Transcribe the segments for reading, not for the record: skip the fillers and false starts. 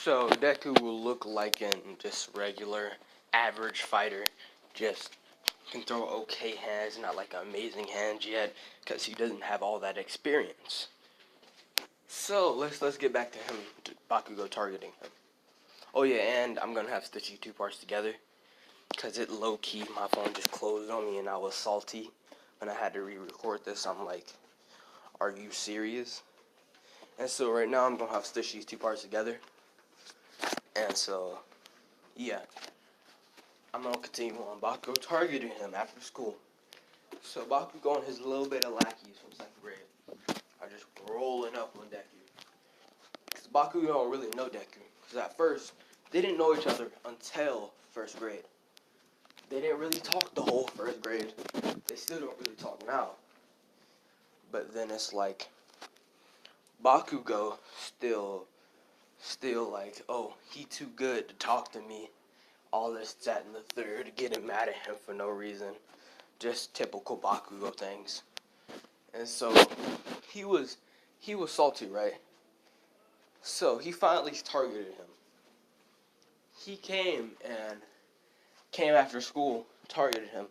So Deku will look like an just regular, average fighter. Just can throw okay hands, not like amazing hands yet, because he doesn't have all that experience. So let's get back to him, to Bakugo targeting him. Oh yeah, and I'm gonna have Stitchy two parts together, because it low-key, my phone just closed on me and I was salty when I had to re-record this. I'm like, are you serious? And so right now I'm gonna have Stitchy's two parts together. And so, yeah, I'm gonna continue on Bakugo targeting him after school. So Bakugo and his little bit of lackeys from 2nd grade are just rolling up on Deku. Because Bakugo don't really know Deku. Because at first, they didn't know each other until 1st grade. They didn't really talk the whole 1st grade. They still don't really talk now. But then it's like, Bakugo still like, oh, he too good to talk to me. All this, that, and the third, getting mad at him for no reason. Just typical Bakugo things. And so, he was salty, right? So, he finally targeted him. He came after school, targeted him,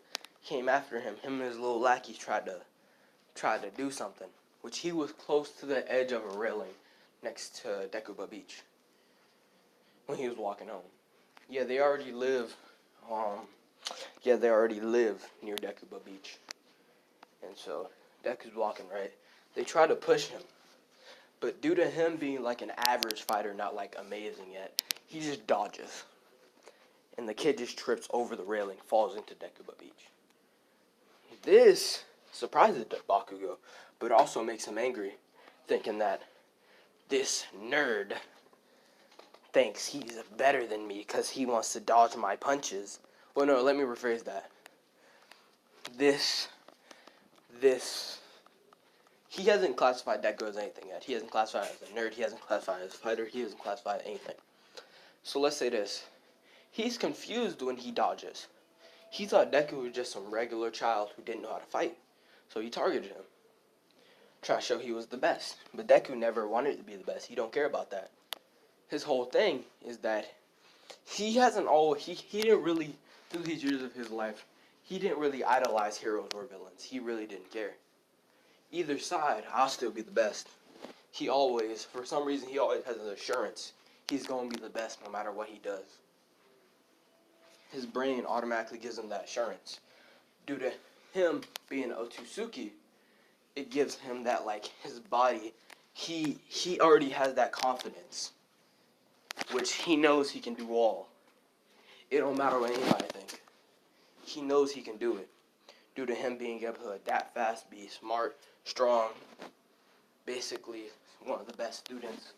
came after him. Him and his little lackeys tried to do something, which he was close to the edge of a railing next to Deku Beach when he was walking home. Yeah, they already live near Deku Beach. And so Deku's walking, right? They try to push him. But due to him being like an average fighter, not like amazing yet, he just dodges. And the kid just trips over the railing, falls into Deku Beach. This surprises Bakugo, but also makes him angry, thinking that this nerd thinks he's better than me because he wants to dodge my punches. Well, no, let me rephrase that. He hasn't classified Deku as anything yet. He hasn't classified as a nerd. He hasn't classified as a fighter. He hasn't classified anything. So let's say this. He's confused when he dodges. He thought Deku was just some regular child who didn't know how to fight. So he targeted him. Try to show he was the best. But Deku never wanted to be the best. He don't care about that. His whole thing is that he didn't really, through these years of his life, he didn't really idolize heroes or villains. He really didn't care. Either side, I'll still be the best. For some reason, he always has an assurance he's going to be the best no matter what he does. His brain automatically gives him that assurance. Due to him being Otsutsuki, it gives him that, like, his body, he already has that confidence, which he knows he can do all. It don't matter what anybody think. He knows he can do it. Due to him being able to adapt fast, be smart, strong, basically one of the best students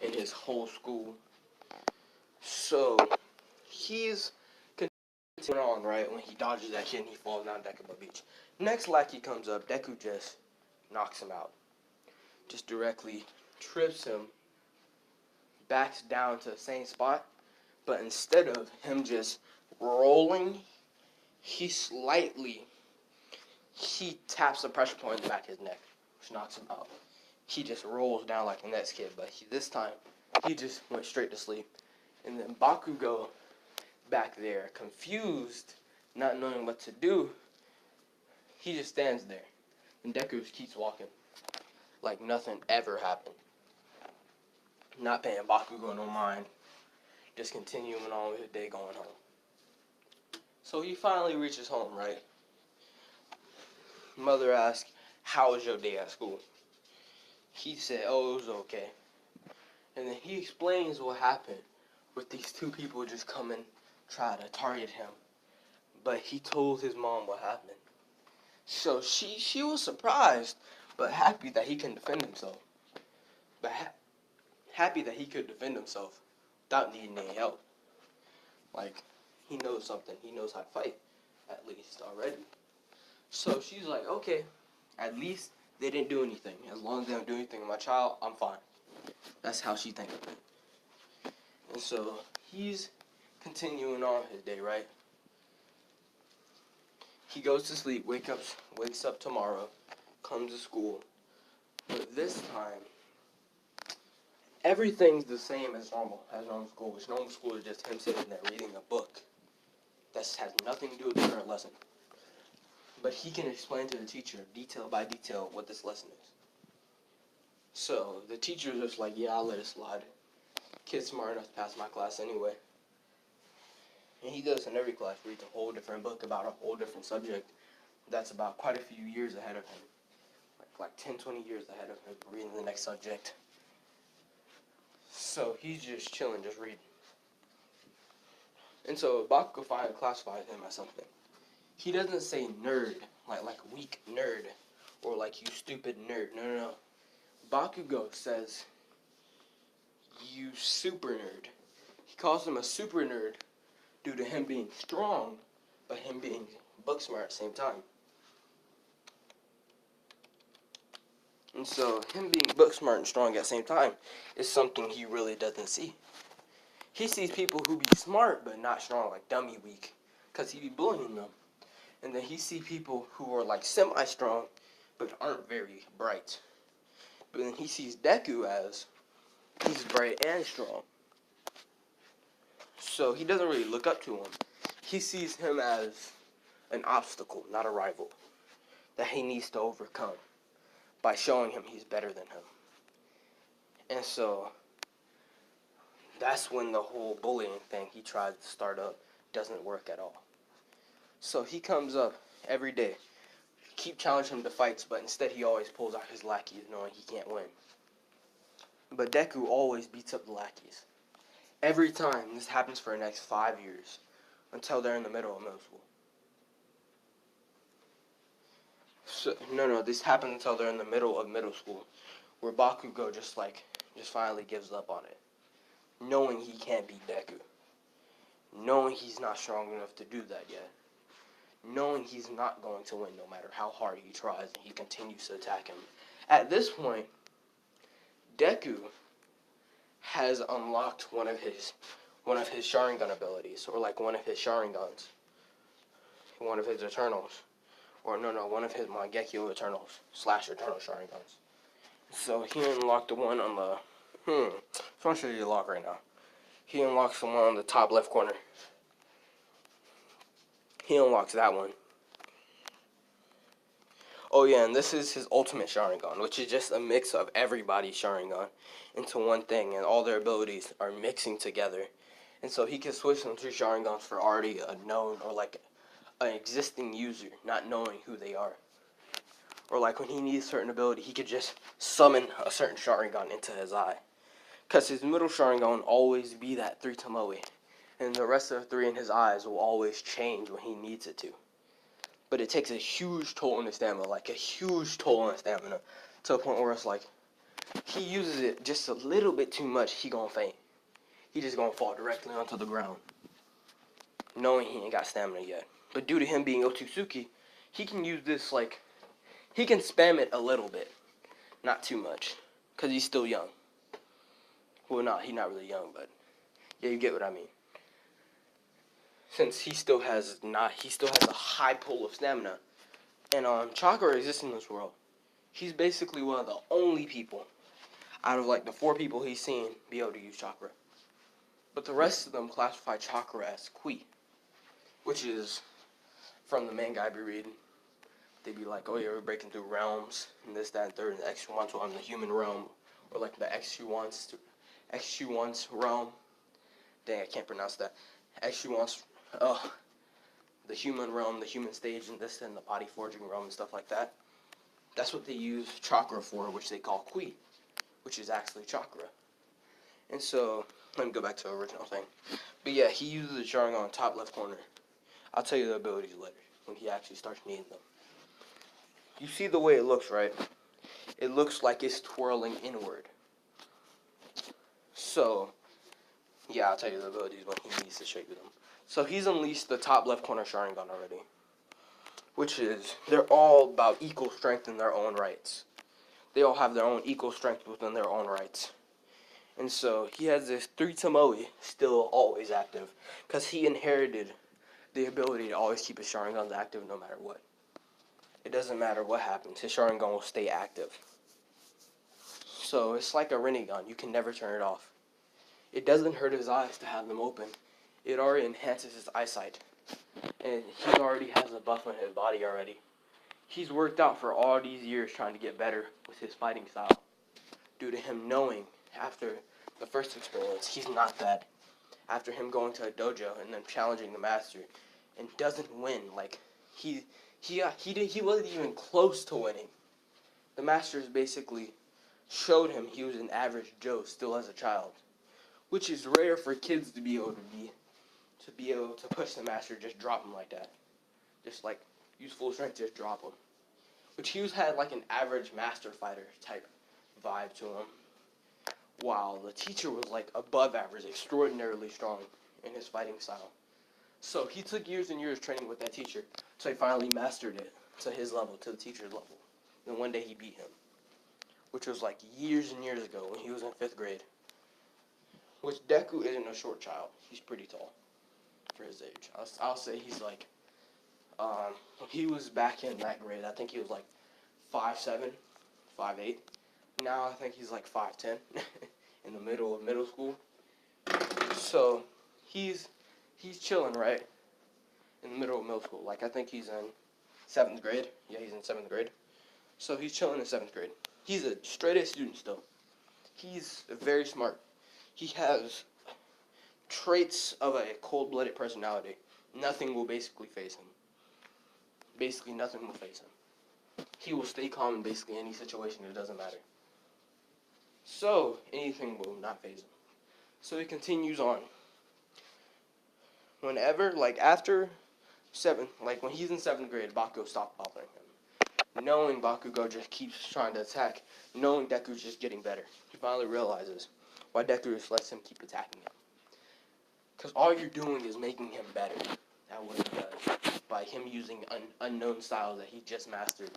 in his whole school. So, he's continuing on, right, when he dodges that kid and he falls down Deku Beach. Next lackey comes up, Deku just knocks him out. Just directly trips him, backs down to the same spot, but instead of him just rolling, he taps the pressure point in the back of his neck, which knocks him out. He just rolls down like the next kid, but this time, he just went straight to sleep. And then Bakugo, back there, confused, not knowing what to do, he just stands there. And Deku keeps walking, like nothing ever happened. Not paying Bakugo no mind, just continuing on with his day going home. So he finally reaches home, right? Mother asks, how was your day at school? He said, oh, it was okay. And then he explains what happened with these two people just coming, try to target him. But he told his mom what happened. So she was surprised, but happy that he can defend himself. But happy that he could defend himself without needing any help. Like, he knows something. He knows how to fight, at least, already. So she's like, okay, at least they didn't do anything. As long as they don't do anything to my child, I'm fine. That's how she thinks of it. And so he's continuing on his day, right? He goes to sleep, wakes up tomorrow, comes to school. But this time, Everything's the same as normal school, which normal school is just him sitting there reading a book. That has nothing to do with the current lesson. But he can explain to the teacher, detail by detail, what this lesson is. So, the teacher's just like, yeah, I'll let it slide. Kid's smart enough to pass my class anyway. And he does in every class, reads a whole different book about a whole different subject. That's about quite a few years ahead of him. Like 10, 20 years ahead of him, reading the next subject. So, he's just chilling, just reading. And so, Bakugo classifies him as something. He doesn't say nerd, like weak nerd, or like you stupid nerd. No. Bakugo says, you super nerd. He calls him a super nerd due to him being strong, but him being book smart at the same time. And so, him being book smart and strong at the same time is something he really doesn't see. He sees people who be smart but not strong, like dummy weak, because he be bullying them. And then he sees people who are like semi-strong but aren't very bright. But then he sees Deku as he's bright and strong. So he doesn't really look up to him. He sees him as an obstacle, not a rival, that he needs to overcome by showing him he's better than him. And so that's when the whole bullying thing he tries to start up doesn't work at all. So he comes up every day, keep challenging him to fights, but instead he always pulls out his lackeys knowing he can't win. But Deku always beats up the lackeys. Every time. This happens for the next 5 years, until they're in the middle of middle school. This happens until they're in the middle of middle school, where Bakugo just finally gives up on it, knowing he can't beat Deku, knowing he's not strong enough to do that yet, knowing he's not going to win no matter how hard he tries, and he continues to attack him. At this point, Deku has unlocked one of his Sharingan abilities, or like one of his Sharingans, one of his Eternals, or one of his Mangekyo Eternals / Eternal Sharingans. So he unlocked the one on the so I'll show you the lock right now. He unlocks the one on the top left corner. He unlocks that one. Oh yeah, and this is his ultimate Sharingan, which is just a mix of everybody's Sharingan into one thing, and all their abilities are mixing together. And so he can switch them to Sharingans for already a known, or like an existing user, not knowing who they are. Or like when he needs a certain ability, he could just summon a certain Sharingan into his eye. Because his middle Sharingan will always be that 3 Tomoe. And the rest of the 3 in his eyes will always change when he needs it to. But it takes a huge toll on his stamina, like a huge toll on his stamina, to the point where it's like, he uses it just a little bit too much, he gonna faint. He just gonna fall directly onto the ground, knowing he ain't got stamina yet. But due to him being Otsutsuki, he can use this, like, he can spam it a little bit, not too much, because he's still young. Well, he's not really young, but yeah, you get what I mean. Since he still has a high pool of stamina, and chakra exists in this world. He's basically one of the only people out of like the 4 people he's seen be able to use chakra. But the rest of them classify chakra as Qui, which is from the manga I be reading. They be like, oh yeah, we're breaking through realms, and this, that, and third, and the extra ones on the human realm, or like the extra ones realm. Dang, I can't pronounce that. Extra ones, the human realm, the human stage, and this, and the body forging realm, and stuff like that. That's what they use chakra for, which they call Qui, which is actually chakra. And so, let me go back to the original thing. But yeah, he uses the Sharingan on top left corner. I'll tell you the abilities later, when he actually starts needing them. You see the way it looks, right? It looks like it's twirling inward. So, yeah, I'll tell you the abilities when he needs to show you them. So he's unleashed the top left corner Sharingan already. Which is, they're all about equal strength in their own rights. They all have their own equal strength within their own rights. And so, he has this 3 Tomoe still always active. Because he inherited the ability to always keep his Sharingans active no matter what. It doesn't matter what happens, his Sharingan will stay active. So it's like a Rennie gun. You can never turn it off. It doesn't hurt his eyes to have them open. It already enhances his eyesight. And he already has a buff on his body already. He's worked out for all these years trying to get better with his fighting style. Due to him knowing after the first experience, he's not that. After him going to a dojo and then challenging the master and doesn't win, like he wasn't even close to winning. The masters basically showed him he was an average Joe still as a child, which is rare for kids to be able to push the master, just drop him like that, just like use full strength, just drop him. Which he had like an average master fighter type vibe to him, while the teacher was like above average, extraordinarily strong in his fighting style. So he took years and years training with that teacher, so he finally mastered it to his level, to the teacher's level. And one day he beat him, which was like years and years ago when he was in 5th grade. Which Deku isn't a short child. He's pretty tall for his age. I'll say he's like, when he was back in that grade, I think he was like 5'7", 5'8". Now I think he's like 5'10", in the middle of middle school. So he's chilling, right? In the middle of middle school. Like, I think he's in 7th grade. Yeah, he's in 7th grade. So he's chilling in 7th grade. He's a straight-A student still. He's very smart. He has traits of a cold-blooded personality. Nothing will basically faze him. Basically, nothing will faze him. He will stay calm in basically any situation. It doesn't matter. So, anything will not faze him. So he continues on. Whenever, like, after 7th, like, when he's in 7th grade, Bakugo stopped bothering him. Knowing Bakugo just keeps trying to attack, knowing Deku's just getting better, he finally realizes why Deku just lets him keep attacking him. Because all you're doing is making him better at what he does by him using unknown styles that he just mastered.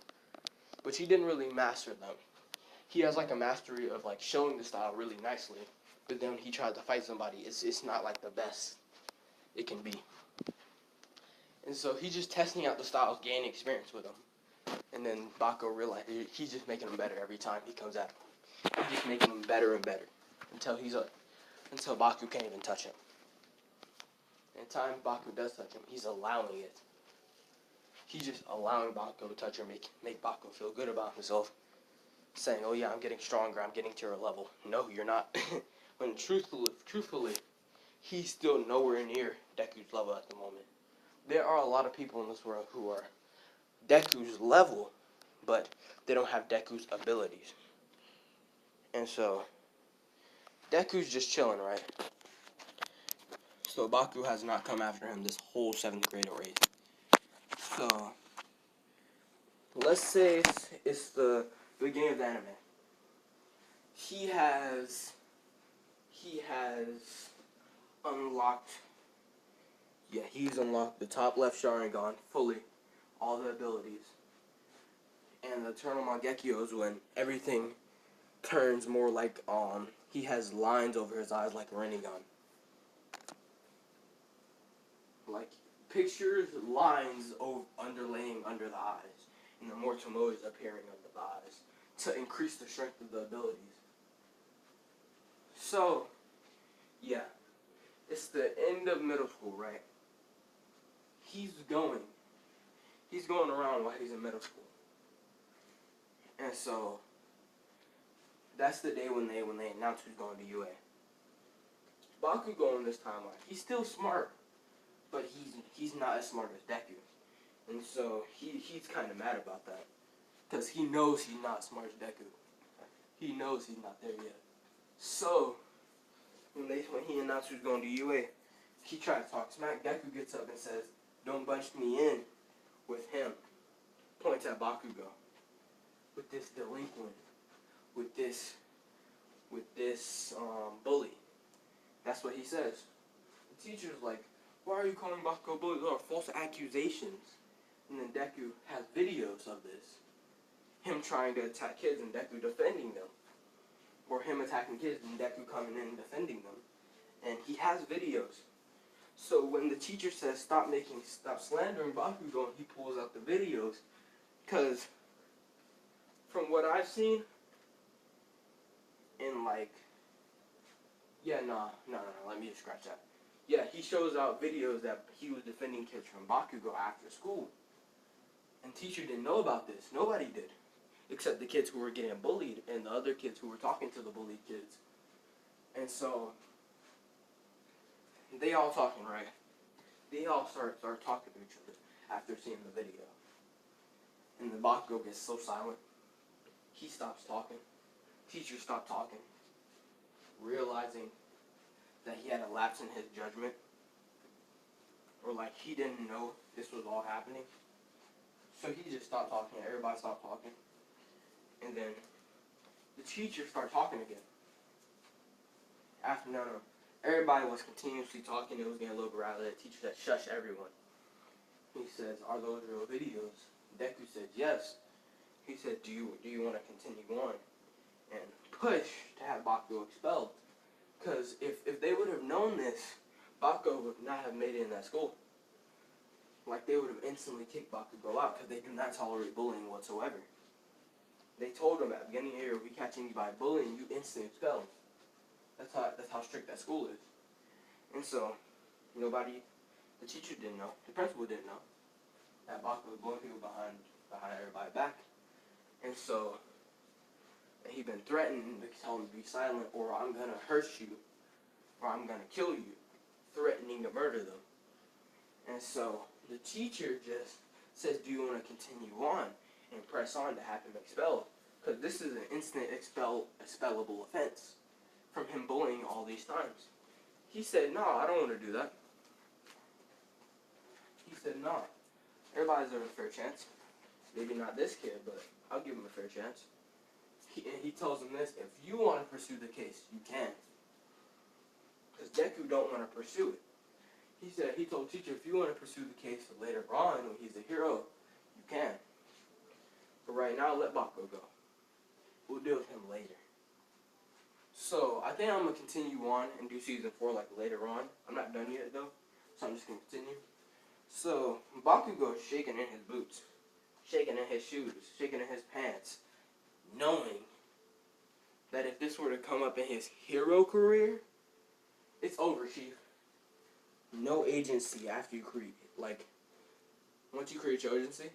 But he didn't really master them. He has like a mastery of like showing the style really nicely, but then when he tries to fight somebody, it's not like the best it can be. And so he's just testing out the styles, gaining experience with them. And then Bakugo realized he's just making him better every time he comes at him. He's just making him better and better until Baku can't even touch him. And time Baku does touch him, he's allowing it. He's just allowing Bakugo to touch her, make Bakugo feel good about himself, saying, "Oh yeah, I'm getting stronger, I'm getting to your level." No, you're not. When truthfully, he's still nowhere near Deku's level at the moment. There are a lot of people in this world who are Deku's level, but they don't have Deku's abilities. And so, Deku's just chilling, right? So Baku has not come after him this whole 7th grade race. So, let's say it's the beginning of the anime. He has unlocked, he's unlocked the top left sharingan fully, all the abilities. And the Eternal Mangekyo is when everything turns more like, he has lines over his eyes like a Rinnegan. Like, pictures, lines underlaying under the eyes, and the Mortomo is appearing under the eyes to increase the strength of the abilities. So, yeah, it's the end of middle school, right? He's going around while he's in middle school. And so, that's the day when they announce who's going to UA. Bakugo in this timeline, he's still smart, but he's not as smart as Deku. And so, he's kind of mad about that. Because he knows he's not as smart as Deku. He knows he's not there yet. So, when he announced who's going to UA, he tried to talk smack. Deku gets up and says, "Don't bunch me in with him." Points at Bakugo. With this delinquent. With this bully. That's what he says. The teacher's like, "Why are you calling Bakugo bully? Those are false accusations." And then Deku has videos of this. Him trying to attack kids and Deku defending them. Or him attacking kids and Deku coming in and defending them. And he has videos. So when the teacher says stop slandering Bakugo, he pulls out the videos. Because from what I've seen, And like, yeah, no, let me just scratch that. Yeah, he shows out videos that he was defending kids from Bakugo after school. And teacher didn't know about this. Nobody did. Except the kids who were getting bullied and the other kids who were talking to the bullied kids. And so, they all talking, right? They all start talking to each other after seeing the video. And the Bakugo gets so silent. He stops talking. Teacher stopped talking. Realizing that he had a lapse in his judgment. Or like he didn't know this was all happening. So he just stopped talking. Everybody stopped talking. And then the teacher started talking again. After, no. Everybody was continuously talking. It was getting a little rowdy. The teacher said, shush everyone. He says, are those real videos? Deku said, yes. He said, do you want to continue on? And push to have Bakugo expelled. Because if they would have known this, Bakugo would not have made it in that school. Like, they would have instantly kicked Bakugo out because they do not tolerate bullying whatsoever. They told him at the beginning of the year, if we catch anybody bullying, you instantly expel them. That's how strict that school is. And so, nobody, the teacher didn't know, the principal didn't know, that Bakugo was blowing people behind everybody's back. And so, he'd been threatened to tell him to be silent, or I'm going to hurt you, or I'm going to kill you, threatening to murder them. And so, the teacher just says, do you want to continue on and press on to have him expelled? Because this is an instant expellable offense from him bullying all these times. He said, no, I don't want to do that. He said, no. Everybody's got a fair chance. Maybe not this kid, but I'll give him a fair chance. And he tells him this, if you want to pursue the case, you can. Because Deku don't want to pursue it. He told teacher, if you want to pursue the case later on when he's a hero, you can. But right now, let Bakugo go. We'll deal with him later. So, I think I'm going to continue on and do season 4 like later on. I'm not done yet though, so I'm just going to continue. So, Bakugo is shaking in his boots, shaking in his shoes, shaking in his pants, knowing that if this were to come up in his hero career, it's over, Chief. No agency after you create, like, once you create your agency,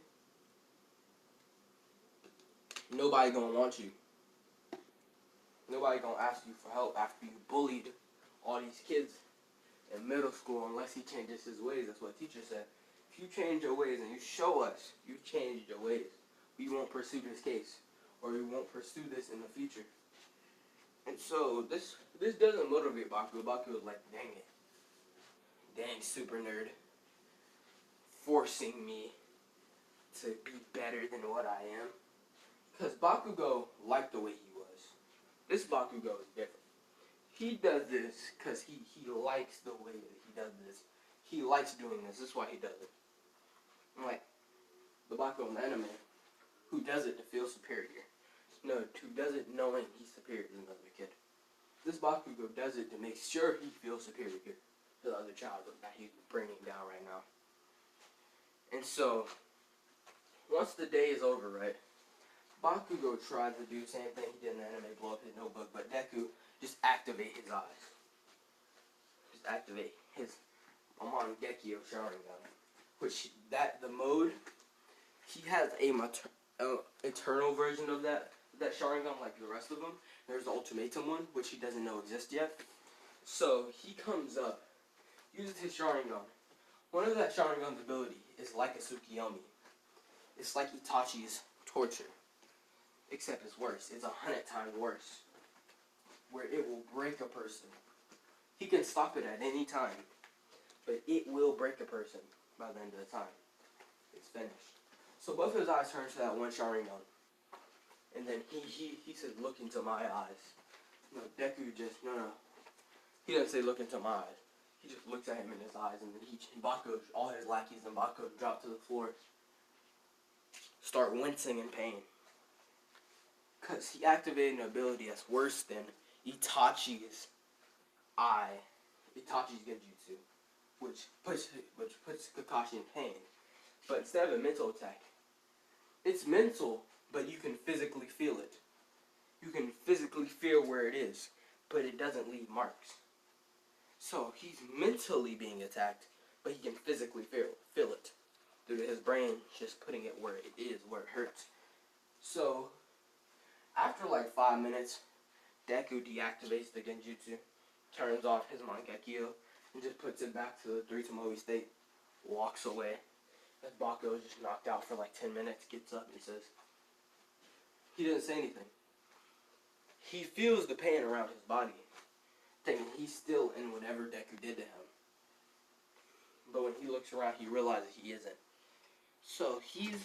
nobody gonna want you. Nobody gonna ask you for help after you bullied all these kids in middle school unless he changes his ways. That's what the teacher said. If you change your ways and you show us you changed your ways, we won't pursue this case, or we won't pursue this in the future. And so this doesn't motivate Bakugo. Bakugo is like, dang it. Dang super nerd. Forcing me to be better than what I am. Because Bakugo liked the way he was. This Bakugo is different. He does this because he likes the way that he does this. He likes doing this. This is why he does it. Like the Bakugo in the anime, who does it to feel superior. No, who does it knowing he's superior to another kid. This Bakugo does it to make sure he feels superior to the other child that he's bringing down right now. And so, once the day is over, right, Bakugo tries to do the same thing he did in the anime, blow up his notebook, but Deku just activate his eyes. Just activate his Mangekyo sharingan. Which, the mode, he has a eternal version of that sharingan like the rest of them. There's the ultimatum one, which he doesn't know exists yet. So, he comes up, uses his sharingan. One of that sharingan's ability is like a Tsukiyomi. It's like Itachi's torture. Except it's worse. It's 100 times worse. Where it will break a person. He can stop it at any time. But it will break a person by the end of the time. It's finished. So both of his eyes turn to that one sharingan. And then he says, look into my eyes. No, Deku just, no. He doesn't say look into my eyes. He just looks at him in his eyes, and then Bakugo, all his lackeys and Bakugo drop to the floor. Start wincing in pain. Because he activated an ability that's worse than Itachi's eye. Itachi's Genjutsu. Which puts Kakashi in pain. But instead of a mental attack, it's mental, but you can physically feel it. You can physically feel where it is, but it doesn't leave marks. So he's mentally being attacked, but he can physically feel it due to his brain just putting it where it is, where it hurts. So after like 5 minutes, Deku deactivates the genjutsu, turns off his Mangekyo, and just puts it back to the 3 Tomoe state, walks away. As Bakugo is just knocked out for like 10 minutes, gets up and says, he doesn't say anything. He feels the pain around his body, thinking he's still in whatever Deku did to him. But when he looks around, he realizes he isn't. So he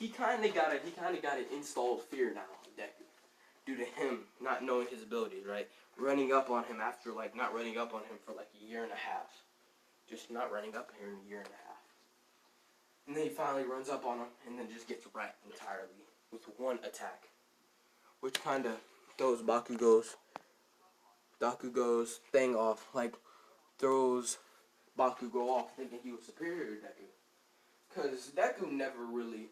kind of got an installed fear now of Deku, due to him not knowing his abilities, right? Running up on him after like not running up on him for like a year and a half, just not running up here in a year and a half. And then he finally runs up on him and then just gets wrecked entirely with one attack, which kind of throws Bakugo's thing off, like throws Bakugo off, thinking he was superior to Deku. Because Deku never really,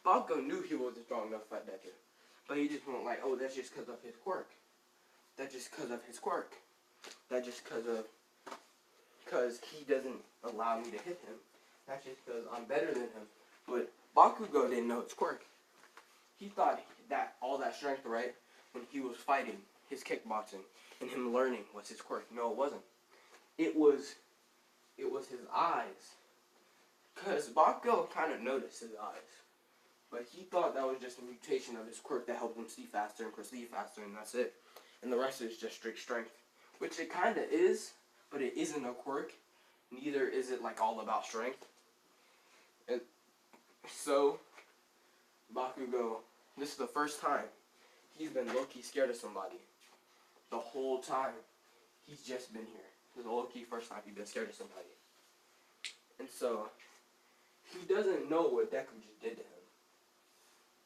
Bakugo knew he wasn't strong enough to fight Deku. But he just went like, oh, that's just because of his quirk. That's just because of his quirk. That's just because he doesn't allow me to hit him. That's just because I'm better than him. But Bakugo didn't know his quirk. He thought that all that strength, right, when he was fighting his kickboxing and him learning was his quirk. No, it wasn't. It was his eyes. Because Bakugo kind of noticed his eyes. But he thought that was just a mutation of his quirk that helped him see faster and perceive faster, and that's it. And the rest is just straight strength. Which it kind of is, but it isn't a quirk. Neither is it like all about strength. And so, Bakugo, this is the first time he's been low-key scared of somebody. The whole time he's just been here. This is the low-key first time he's been scared of somebody. And so, he doesn't know what Deku just did to him.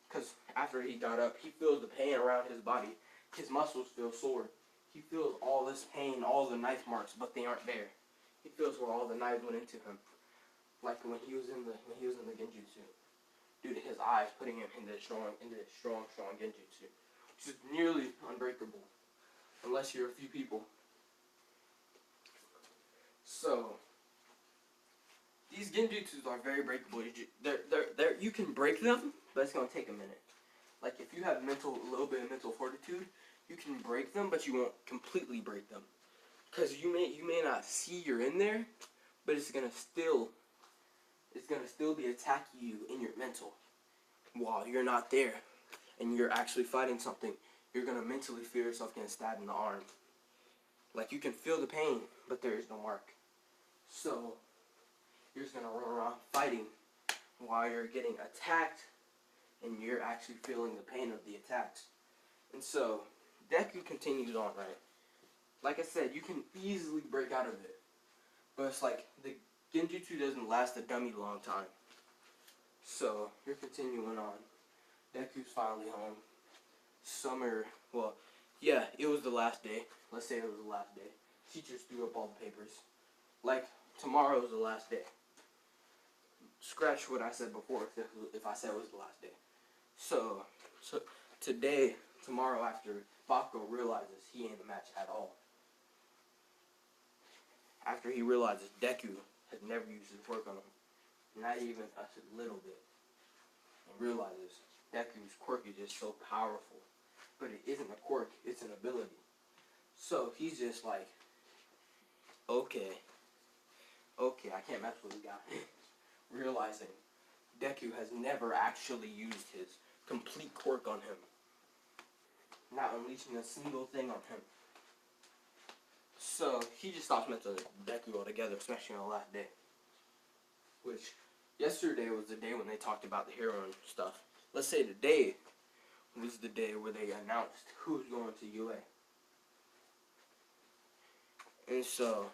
Because after he got up, he feels the pain around his body. His muscles feel sore. He feels all this pain, all the knife marks, but they aren't there. He feels where all the knives went into him. Like when he was in the genjutsu. Due to his eyes putting him into strong genjutsu. Which is nearly unbreakable. Unless you're a few people. So, these genjutsus are very breakable. You can break them, but it's going to take a minute. Like, if you have a little bit of mental fortitude, you can break them, but you won't completely break them. Because you may not see you're in there, but it's going to still be attacking you in your mental. While you're not there, and you're actually fighting something, you're going to mentally feel yourself getting stabbed in the arm. Like, you can feel the pain, but there is no mark. So, you're just going to run around fighting while you're getting attacked, and you're actually feeling the pain of the attacks. And so, Deku continues on, right? Like I said, you can easily break out of it. But it's like, the genjutsu doesn't last a dummy long time. So, you're continuing on. Deku's finally home. It was the last day. Let's say it was the last day. Teachers threw up all the papers. Like, tomorrow is the last day. Scratch what I said before if I said it was the last day. So tomorrow after Bakugo realizes he ain't a match at all. After he realizes Deku has never used his quirk on him. Not even a little bit. And realizes Deku's quirk is just so powerful. But it isn't a quirk, it's an ability. So he's just like, okay, I can't mess with this guy. Realizing Deku has never actually used his complete quirk on him. Not unleashing a single thing on him. So he just stops messing with Deku altogether, especially on the last day. Which, yesterday was the day when they talked about the hero and stuff. Let's say today was the day where they announced who's going to UA. And so,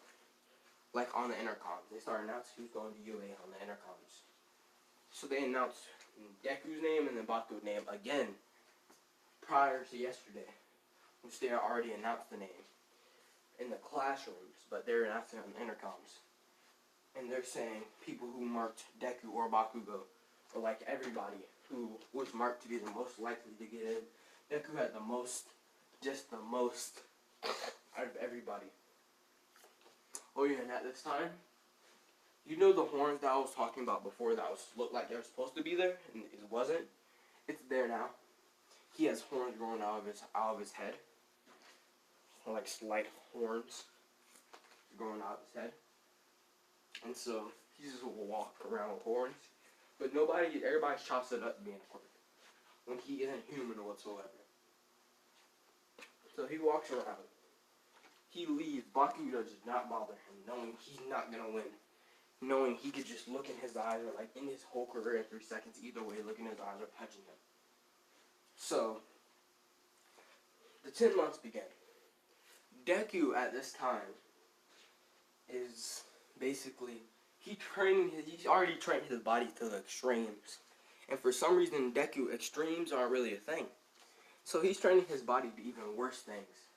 like on the intercoms, they started announcing who's going to UA on the intercoms. So they announced Deku's name and then Baku's name again prior to yesterday, which they already announced the name in the classrooms, but they're announcing it on the intercoms. And they're saying people who marked Deku or Bakugo, or like everybody who was marked to be the most likely to get in Deku had the most, just the most out of everybody. Oh yeah, and at this time, you know the horns that I was talking about before that was looked like they were supposed to be there and it wasn't? It's there now. He has horns growing out of his head. Like slight horns growing out of his head. And so he just will walk around with horns. But everybody chalks it up being a quirk. When he isn't human whatsoever. So he walks around. He leaves. Bakugo does not bother him, knowing he's not gonna win. Knowing he could just look in his eyes or like in his whole career in 3 seconds, either way, look in his eyes or touching him. So the 10 months began. Deku at this time is basically he's already trained his body to the extremes. And for some reason Deku extremes aren't really a thing. So he's training his body to even worse things.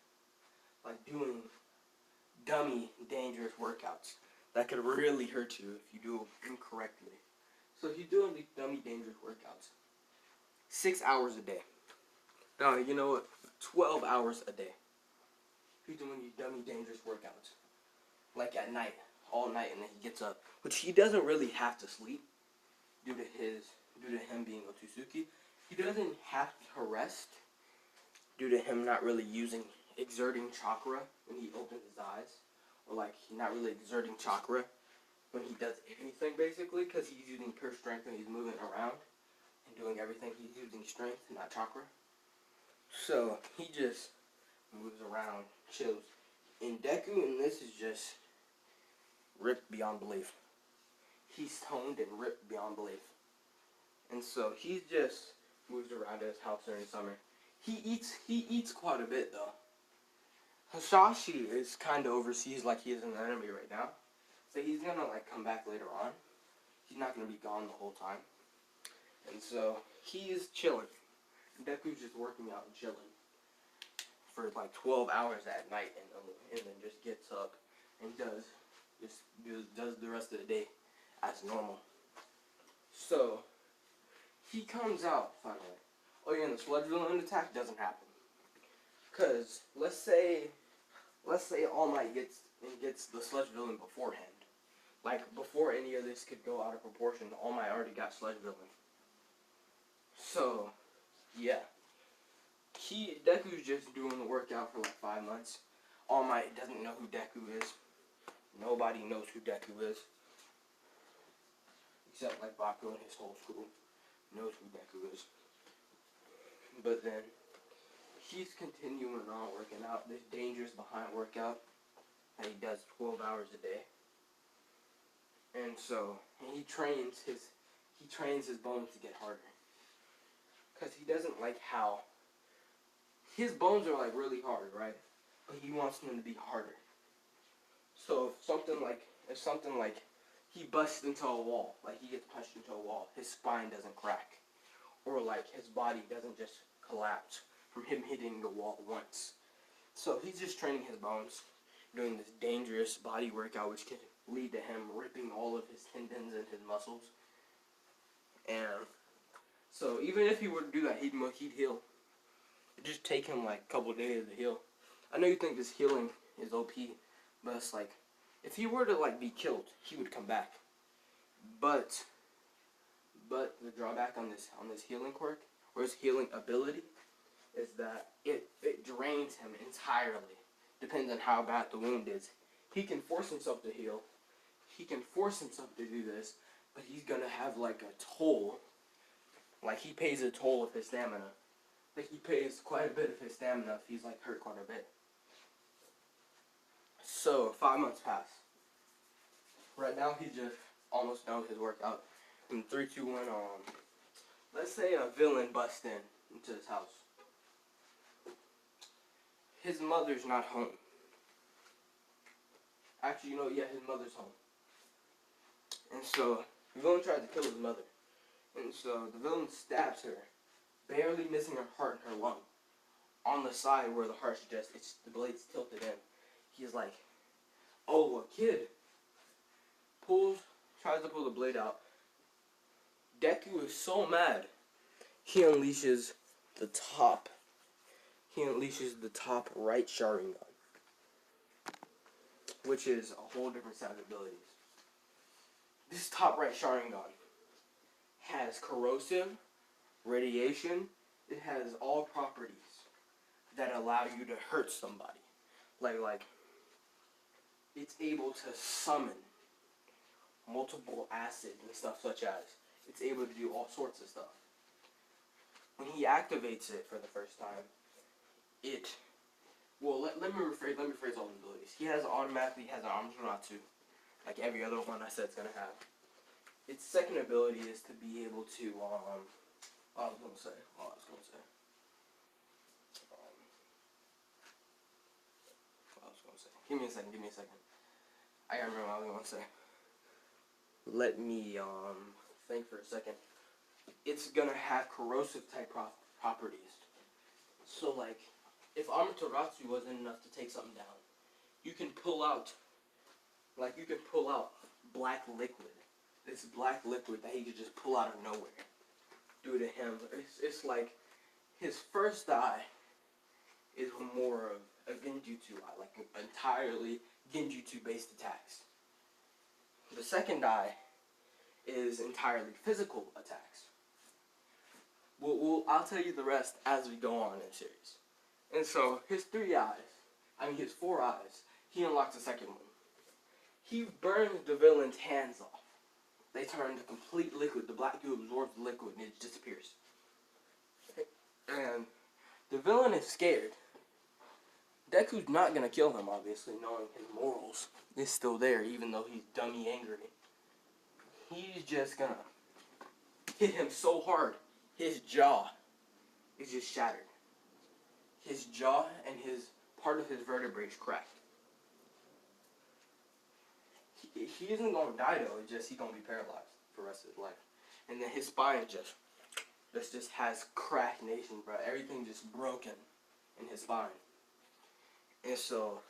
Like doing dummy dangerous workouts that could really hurt you if you do it incorrectly. So he's doing these dummy dangerous workouts. 6 hours a day. No, you know what? 12 hours a day. He's doing these dummy dangerous workouts. Like at night, all night, and then he gets up. Which he doesn't really have to sleep due to him being Otsutsuki. He doesn't have to rest due to him not really exerting chakra when he opens his eyes. Or like he's not really exerting chakra when he does anything basically, because he's using pure strength when he's moving around and doing everything. He's using strength, not chakra. So he just moves around, chills. In Deku, and this is just ripped beyond belief. He's toned and ripped beyond belief. And so he just moves around his house during summer. He eats quite a bit though. Hasashi is kind of overseas like he is an enemy right now. So he's gonna like come back later on. He's not gonna be gone the whole time. And so he's chilling. Deku's just working out and chilling for like 12 hours at night, and then just gets up and does the rest of the day as normal. So he comes out finally. Oh yeah, and the sludge villain attack doesn't happen. Cause let's say All Might gets the sludge villain beforehand. Like before any of this could go out of proportion, All Might already got sludge villain. So yeah. Deku's just doing the workout for like 5 months. All Might doesn't know who Deku is. Nobody knows who Deku is. Except like Baku and his whole school knows who Deku is. But then he's continuing on working out this dangerous behind workout that he does 12 hours a day. And so he trains his bones to get harder. Cause he doesn't like how his bones are like really hard, right? But he wants them to be harder. So if something like he busts into a wall, like he gets punched into a wall, his spine doesn't crack. Or like his body doesn't just collapse from him hitting the wall once. So he's just training his bones, doing this dangerous body workout which could lead to him ripping all of his tendons and his muscles. And so even if he were to do that, he'd heal. It'd just take him like a couple days to heal. I know you think this healing is OP, but it's like, if he were to like be killed, he would come back. But the drawback on this healing quirk, or his healing ability, is that it drains him entirely. Depends on how bad the wound is. He can force himself to heal. He can force himself to do this, but he's gonna have like a toll. Like he pays a toll of his stamina. Like he pays quite a bit of his stamina if he's like hurt quite a bit. So 5 months pass. Right now he just almost done with his workout. In 3, 2, 1, let's say a villain busts into his house. His mother's not home. Actually, his mother's home. And so the villain tries to kill his mother. And so the villain stabs her, barely missing her heart and her lung. On the side where the heart's the blade's tilted in. He's like, oh, a kid. Tries to pull the blade out. Deku is so mad, he unleashes the top he unleashes the top right sharingan, which is a whole different set of abilities. This top right sharingan has corrosive, radiation. It has all properties that allow you to hurt somebody. Like it's able to summon multiple acids and stuff, such as it's able to do all sorts of stuff. When he activates it for the first time, let me rephrase all the abilities. He automatically has an Amaterasu, like every other one I said it's gonna have. Its second ability is to be able to Give me a second. I gotta remember what I was gonna say. Let me think for a second. It's gonna have corrosive type properties. So like, if Amaterasu wasn't enough to take something down, you can pull out black liquid. This black liquid that he could just pull out of nowhere. Due to him, it's like his first eye is more of a genjutsu eye, like entirely genjutsu based attacks. The second eye is entirely physical attacks. I'll tell you the rest as we go on in the series. And so his his 4 eyes, he unlocks the second one. He burns the villain's hands off. They turn to complete liquid. The black goo absorbs the liquid and it disappears. And the villain is scared. Deku's not gonna kill him, obviously, knowing his morals is still there, even though he's dummy angry. He's just gonna hit him so hard, his jaw is just shattered. His jaw and part of his vertebrae is cracked. He isn't gonna die though. It's just he's gonna be paralyzed for the rest of his life. And then his spine just has cracked nation, bro. Everything just broken in his spine. And so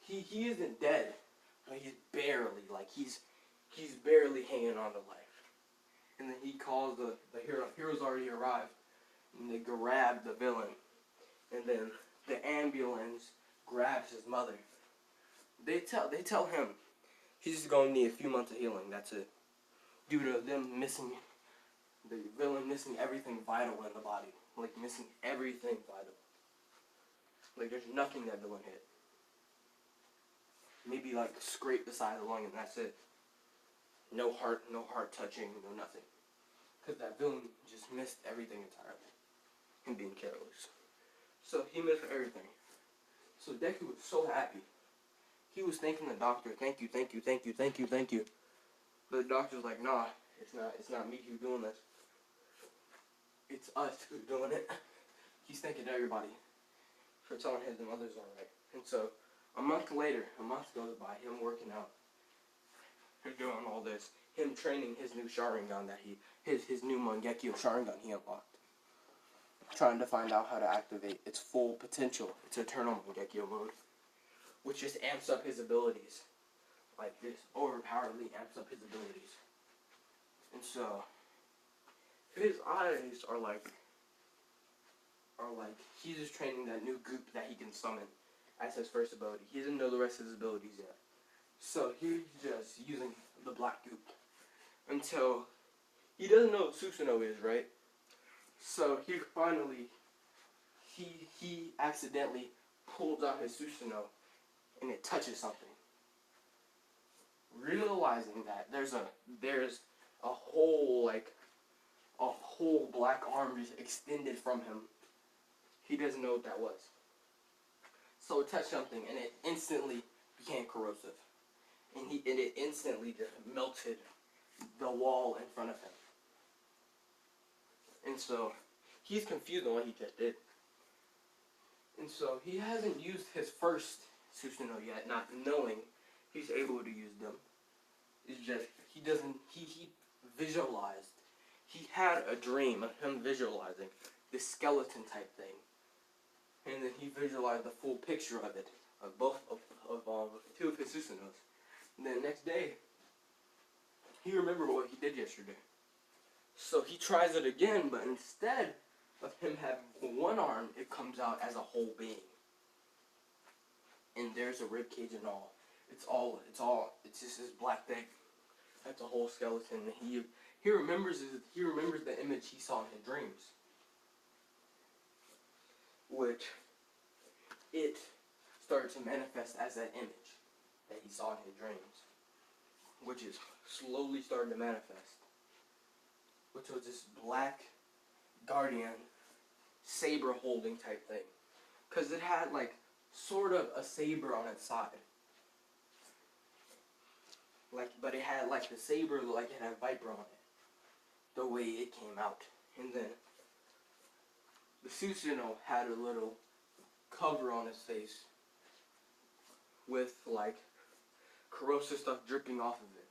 he isn't dead, but he's barely hanging on to life. And then he calls the heroes already arrived, and they grab the villain. And then the ambulance grabs his mother. They tell him he's just gonna need a few months of healing. That's it. Due to them missing the villain missing everything vital in the body, like missing everything vital. Like there's nothing that villain hit. Maybe like scrape the side of the lung and that's it. No heart touching, no nothing. Because that villain just missed everything entirely. Him being careless. So he missed everything. So Deku was so happy. He was thanking the doctor, thank you. But the doctor's like, nah, it's not me who's doing this. It's us who's doing it. He's thanking everybody for telling his mother's alright. And so a month goes by, him working out, him doing all this, him training his new Sharingan his new Mangekyo Sharingan he unlocked. Trying to find out how to activate its full potential, its eternal Mangekyo mode, which just amps up his abilities. Like this overpoweredly amps up his abilities. And so his eyes are like he's just training that new goop that he can summon as his first ability. He doesn't know the rest of his abilities yet. So he's just using the black goop until he doesn't know what Susanoo is, right? So he accidentally pulls out his Susanoo and it touches something. Realizing that there's a whole black arm just extended from him. He doesn't know what that was. So it touched something and it instantly became corrosive. And it instantly just melted the wall in front of him. And so he's confused on what he just did. And so he hasn't used his first Susanoo yet, not knowing he's able to use them. It's just he visualized. He had a dream of him visualizing this skeleton type thing. And then he visualized the full picture of it, of two of his Susanoos. And then the next day, he remembered what he did yesterday. So he tries it again, but instead of him having one arm, it comes out as a whole being. And there's a rib cage and all. It's just this black thing. That's a whole skeleton. He remembers the image he saw in his dreams, which it started to manifest as that image that he saw in his dreams, which is slowly starting to manifest, which was this black guardian saber holding type thing, because it had like sort of a saber on its side. But it had like the saber, like it had Viper on it, the way it came out. And then the Susanoo had a little cover on his face with like corrosive stuff dripping off of it,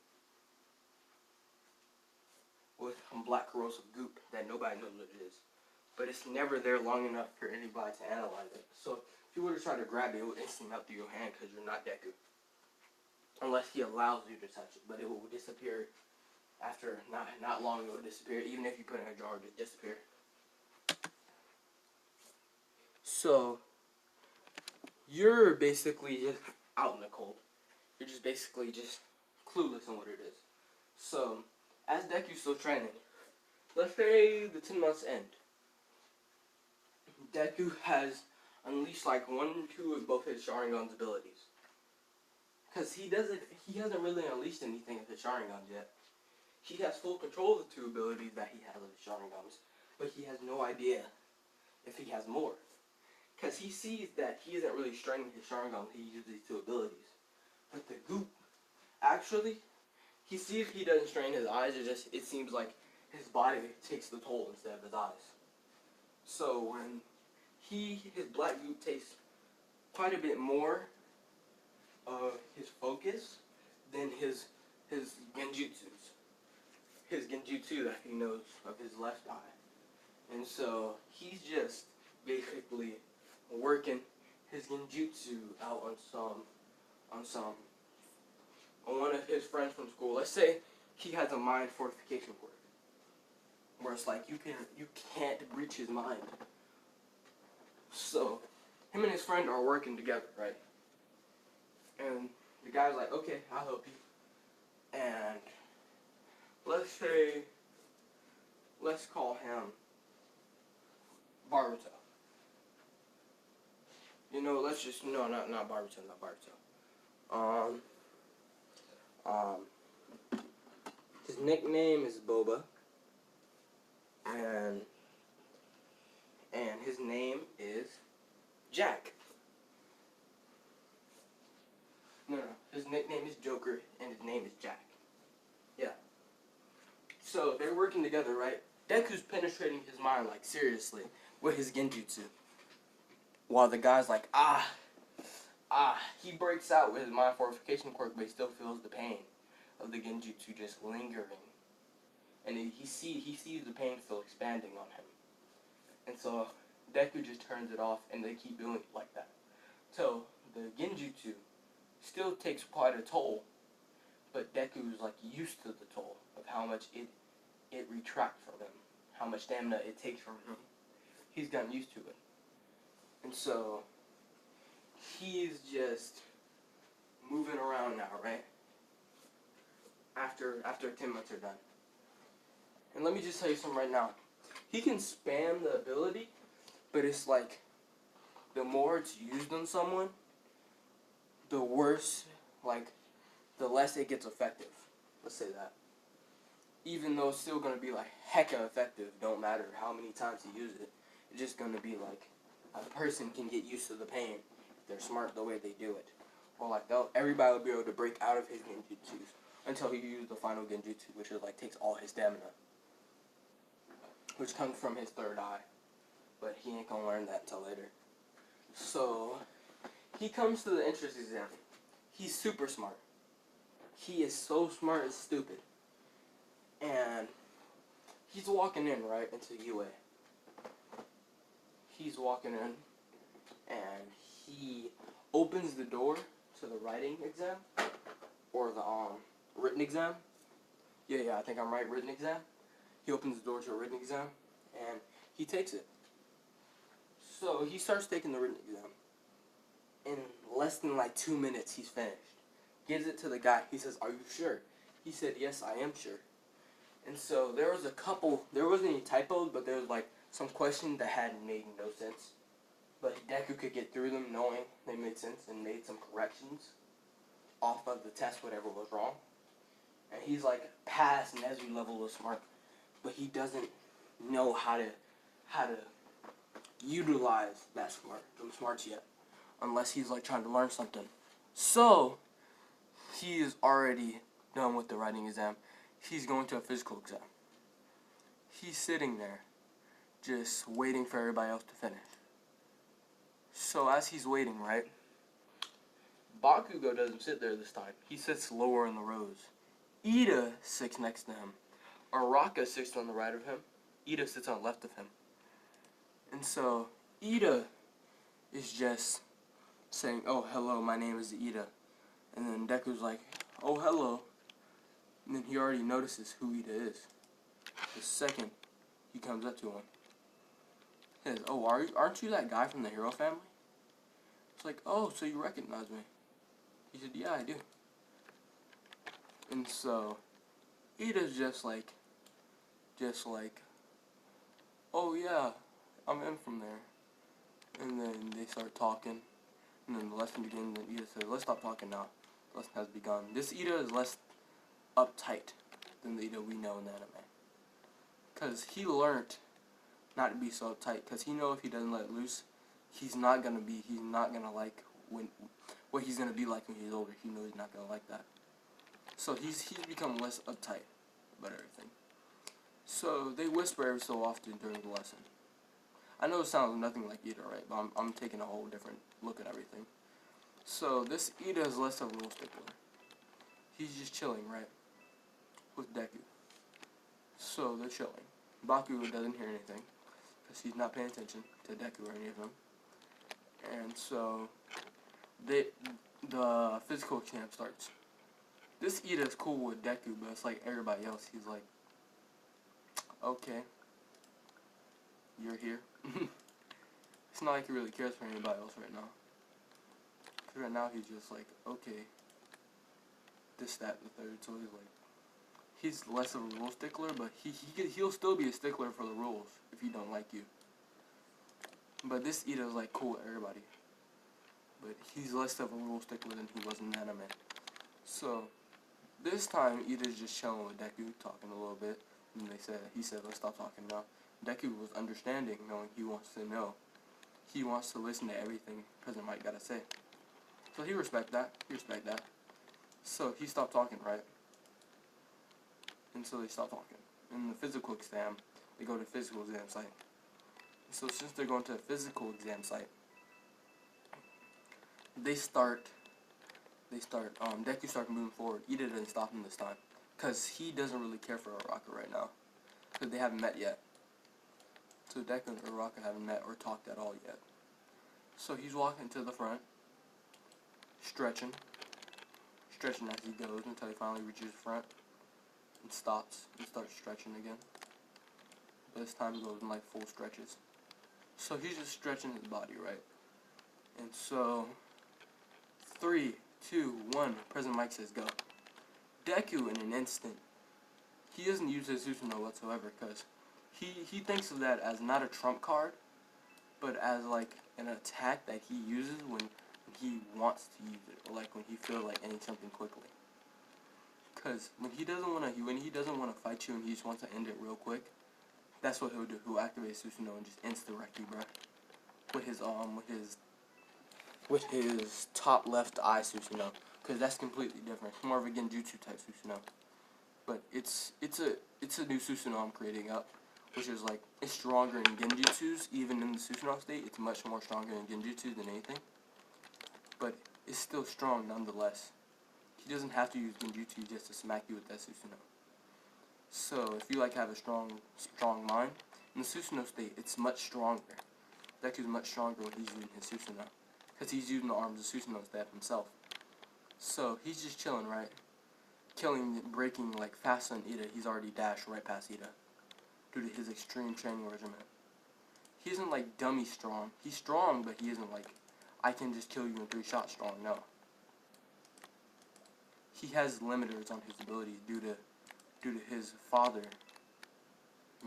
with some black corrosive goop that nobody knows what it is. But it's never there long enough for anybody to analyze it. So if you were to try to grab it, it would instantly melt through your hand because you're not Deku. Unless he allows you to touch it, but it will disappear after not long. It will disappear, even if you put it in a jar, it will disappear. So you're basically just out in the cold. You're just basically just clueless on what it is. So as Deku's still training, let's say the 10 months end. Deku has unleashed like 1 or 2 of both his Sharingan's abilities. Because he hasn't really unleashed anything of his Sharingans yet. He has full control of the 2 abilities that he has of his Sharingans, but he has no idea if he has more. Because he sees that he isn't really straining his Sharingan, he uses these 2 abilities. But the goop, actually, he sees he doesn't strain his eyes, it seems like his body takes the toll instead of his eyes. So when his black goop takes quite a bit more of his focus than his genjutsus. His genjutsu that he knows of his left eye. And so he's just basically working his genjutsu out on one of his friends from school. Let's say he has a mind fortification quirk, where it's like you can't breach his mind. So him and his friend are working together, right? And the guy's like, okay, I'll help you. And let's call him Baruto. Not Baruto. His nickname is Boba. And his name is Jack. No. His nickname is Joker, and his name is Jack. Yeah. So, they're working together, right? Deku's penetrating his mind, like, seriously, with his genjutsu. While the guy's like, he breaks out with his mind fortification quirk, but he still feels the pain of the genjutsu just lingering. And he sees the pain still expanding on him. And so, Deku just turns it off, and they keep doing it like that. So, the genjutsu still takes quite a toll, but Deku's like used to the toll of how much it retracts from him, how much stamina it takes from him. He's gotten used to it, and so he's just moving around now, right? After 10 months are done, and let me just tell you something right now. He can spam the ability, but it's like the more it's used on someone, the worse, like, the less it gets effective. Let's say that. Even though it's still going to be, like, hecka effective, don't matter how many times you use it. It's just going to be, like, a person can get used to the pain if they're smart the way they do it. Or, like, everybody will be able to break out of his genjutsus until he uses the final genjutsu, which is, like, takes all his stamina. Which comes from his 3rd eye. But he ain't going to learn that until later. So he comes to the entrance exam. He's super smart. He is so smart it's stupid. And he's walking in, right, into UA. He's walking in, and he opens the door to the writing exam, or the written exam. Yeah, I think I'm right, written exam. He opens the door to a written exam, and he takes it. So he starts taking the written exam. In less than like 2 minutes, he's finished. Gives it to the guy. He says, "Are you sure?" He said, "Yes, I am sure." And so there was a couple. There wasn't any typos, but there was like some questions that had made no sense. But Deku could get through them knowing they made sense and made some corrections off of the test, whatever was wrong. And he's like past Nezu level of smart, but he doesn't know how to utilize them smarts yet, unless he's like trying to learn something. So he is already done with the writing exam. He's going to a physical exam. He's sitting there, just waiting for everybody else to finish. So as he's waiting, right, Bakugo doesn't sit there this time. He sits lower in the rows. Ida sits next to him. Araka sits on the right of him. Ida sits on the left of him. And so Ida is just saying, "Oh, hello, my name is Ida." And then Deku's like, "Oh, hello." And then he already notices who Ida is. The second he comes up to him, he says, "Oh, aren't you that guy from the Hero family?" It's like, "Oh, so you recognize me?" He said, "Yeah, I do." And so Ida's just like, "Oh yeah, I'm in from there." And then they start talking, and then the lesson begins, and Ida says, "Let's stop talking now. The lesson has begun." This Ida is less uptight than the Ida we know in the anime. Because he learned not to be so uptight, because he knows if he doesn't let it loose, he's not gonna like what he's gonna be like when he's older. He knows he's not gonna like that. So he's become less uptight about everything. So they whisper every so often during the lesson. I know it sounds nothing like Ida, right? But I'm taking a whole different look at everything. So this Ida is less of a rule stickler. He's just chilling, right, with Deku. So they're chilling. Bakugo doesn't hear anything because he's not paying attention to Deku or any of them. And so the physical exam starts. This Ida is cool with Deku, but it's like everybody else. He's like, "Okay, you're here." It's not like he really cares for anybody else right now. Because right now he's just like, "Okay, this, that, and the third." So he's less of a rule stickler, but he'll still be a stickler for the rules if he don't like you. But this Ida is like cool with everybody. But he's less of a rule stickler than he was in the anime. So this time Ida's just chilling with Deku, talking a little bit. And he said, "Let's stop talking now." Deku was understanding, knowing he wants to know. He wants to listen to everything President Mike gotta say. So he respect that. So he stopped talking, right? And so they stop talking. In the physical exam, they go to the physical exam site. So since they're going to a physical exam site, Deku starts moving forward. Ida doesn't stop him this time, because he doesn't really care for Araka right now, because they haven't met yet. So Deku and Araka haven't met or talked at all yet. So he's walking to the front, stretching as he goes until he finally reaches the front and stops and starts stretching again. But this time he goes in like full stretches. So he's just stretching his body, right? And so 3, 2, 1, President Mike says go. Deku in an instant, he doesn't use his Susanoo whatsoever, because he thinks of that as not a trump card, but as like an attack that he uses when he wants to use it, or like when he feels like ending something quickly. Because when he doesn't want to fight you and he just wants to end it real quick, that's what he'll do. He'll activate Susanoo and just insta-wreck you, bro. With his top left eye Susanoo, because that's completely different. It's more of a Genjutsu type Susanoo. But it's a new Susanoo I'm creating up, which is like, it's stronger in Genjutsus. Even in the Susanoo state, it's much more stronger in Genjutsu than anything. But it's still strong nonetheless. He doesn't have to use Genjutsu just to smack you with that Susanoo. So if you like have a strong mind, in the Susanoo state, it's much stronger. Deku's much stronger when he's using his Susanoo, because he's using the arms of Susanoo instead of himself. So he's just chilling, right? Breaking like faster than Ida. He's already dashed right past Ida due to his extreme training regimen. he isn't like dummy strong. He's strong, but he isn't like, I can just kill you in 3 shots strong. No. He has limiters on his abilities due to his father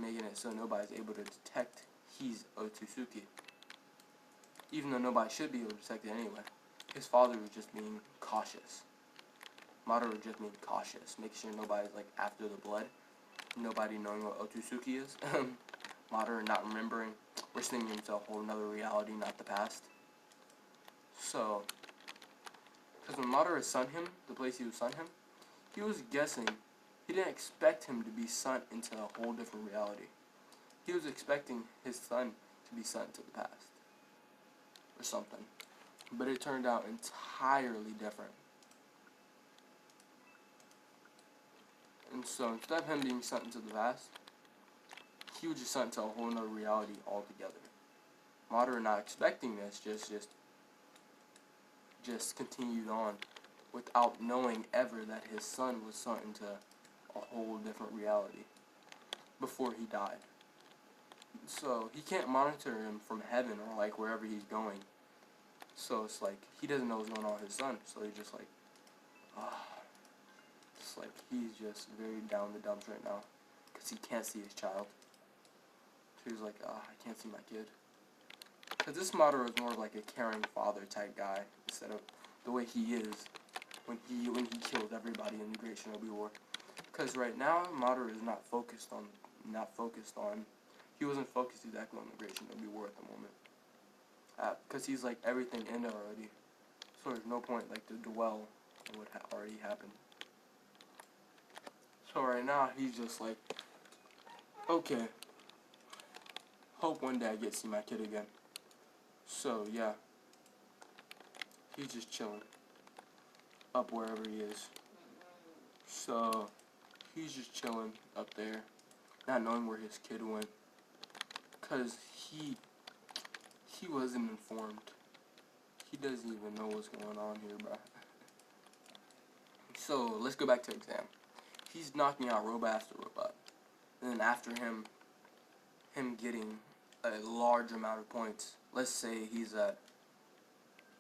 making it so nobody's able to detect he's Otsutsuki. Even though nobody should be able to detect it anyway. His father was just being cautious. Madara was just being cautious, making sure nobody's like after the blood. Nobody knowing what Otsutsuki is. Madara not remembering. We're sending him to a whole nother reality, not the past. So, because when Madara sent him, the place he was sent him, he was guessing. He didn't expect him to be sent into a whole different reality. He was expecting his son to be sent to the past. Or something. But it turned out entirely different. And so instead of him being sent into the past, he was just sent into a whole nother reality altogether. Madara not expecting this, just continued on without knowing ever that his son was sent into a whole different reality before he died. So he can't monitor him from heaven or like wherever he's going. So it's like he doesn't know what's going on with his son. So he's just like, it's like he's just very down the dumps right now because he can't see his child. So he's like, I can't see my kid. Because this Madara is more of like a caring father type guy instead of the way he is when he killed everybody in the Great Shinobi War. Because right now Madara is not focused on. He wasn't focused exactly on the Great Shinobi War at the moment. Because he's like everything in it already. So there's no point like to dwell on what already happened. So right now he's just like, okay, hope one day I get to see my kid again. So yeah, he's just chilling up wherever he is. So he's just chilling up there, not knowing where his kid went, cause he wasn't informed. He doesn't even know what's going on here, bro. So let's go back to exam. He's knocking out robot after robot, and then after him getting a large amount of points. Let's say he's at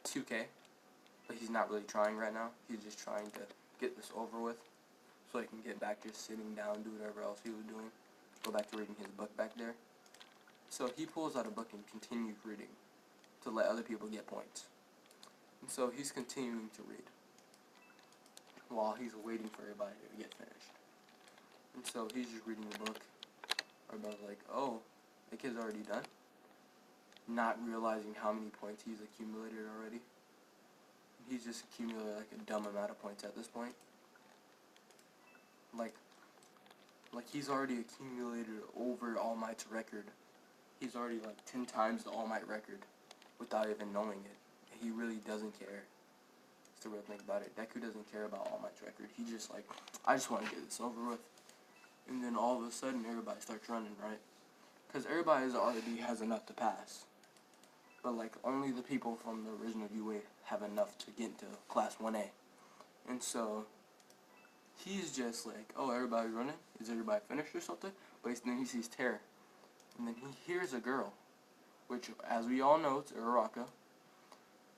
2K, but he's not really trying right now. He's just trying to get this over with, so he can get back just sitting down, do whatever else he was doing. Go back to reading his book back there. So he pulls out a book and continues reading to let other people get points. And so he's continuing to read while he's waiting for everybody to get finished. And so he's just reading the book. Everybody's like, oh, the kid's already done? Not realizing how many points he's accumulated already. He's just accumulated like a dumb amount of points at this point. Like he's already accumulated over All Might's record. He's already like 10 times the All Might record without even knowing it. He really doesn't care. That's the real thing about it. Deku doesn't care about All Might's record. He just like, I just want to get this over with. And then all of a sudden everybody starts running, right? Because everybody already has enough to pass. But like only the people from the original UA have enough to get into class 1A. And so he's just like, oh, everybody's running? Is everybody finished or something? But then he sees Terra. And then he hears a girl, which, as we all know, it's Uraraka.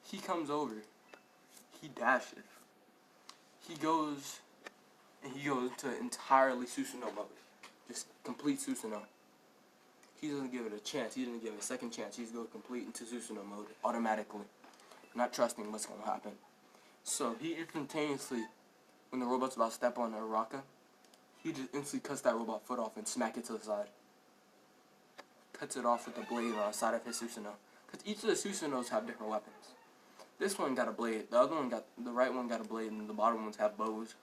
He comes over. He dashes. He goes to entirely Susanoo mode. Just complete Susanoo. He doesn't give it a chance. He doesn't give it a second chance. He's going complete into Susanoo mode automatically. Not trusting what's going to happen. So he instantaneously, when the robot's about to step on Uraraka, he just instantly cuts that robot foot off and smack it to the side. Cuts it off with the blade on the side of his Susanoo. Because each of the Susanoos have different weapons. This one got a blade. The right one got a blade, and the bottom ones have bows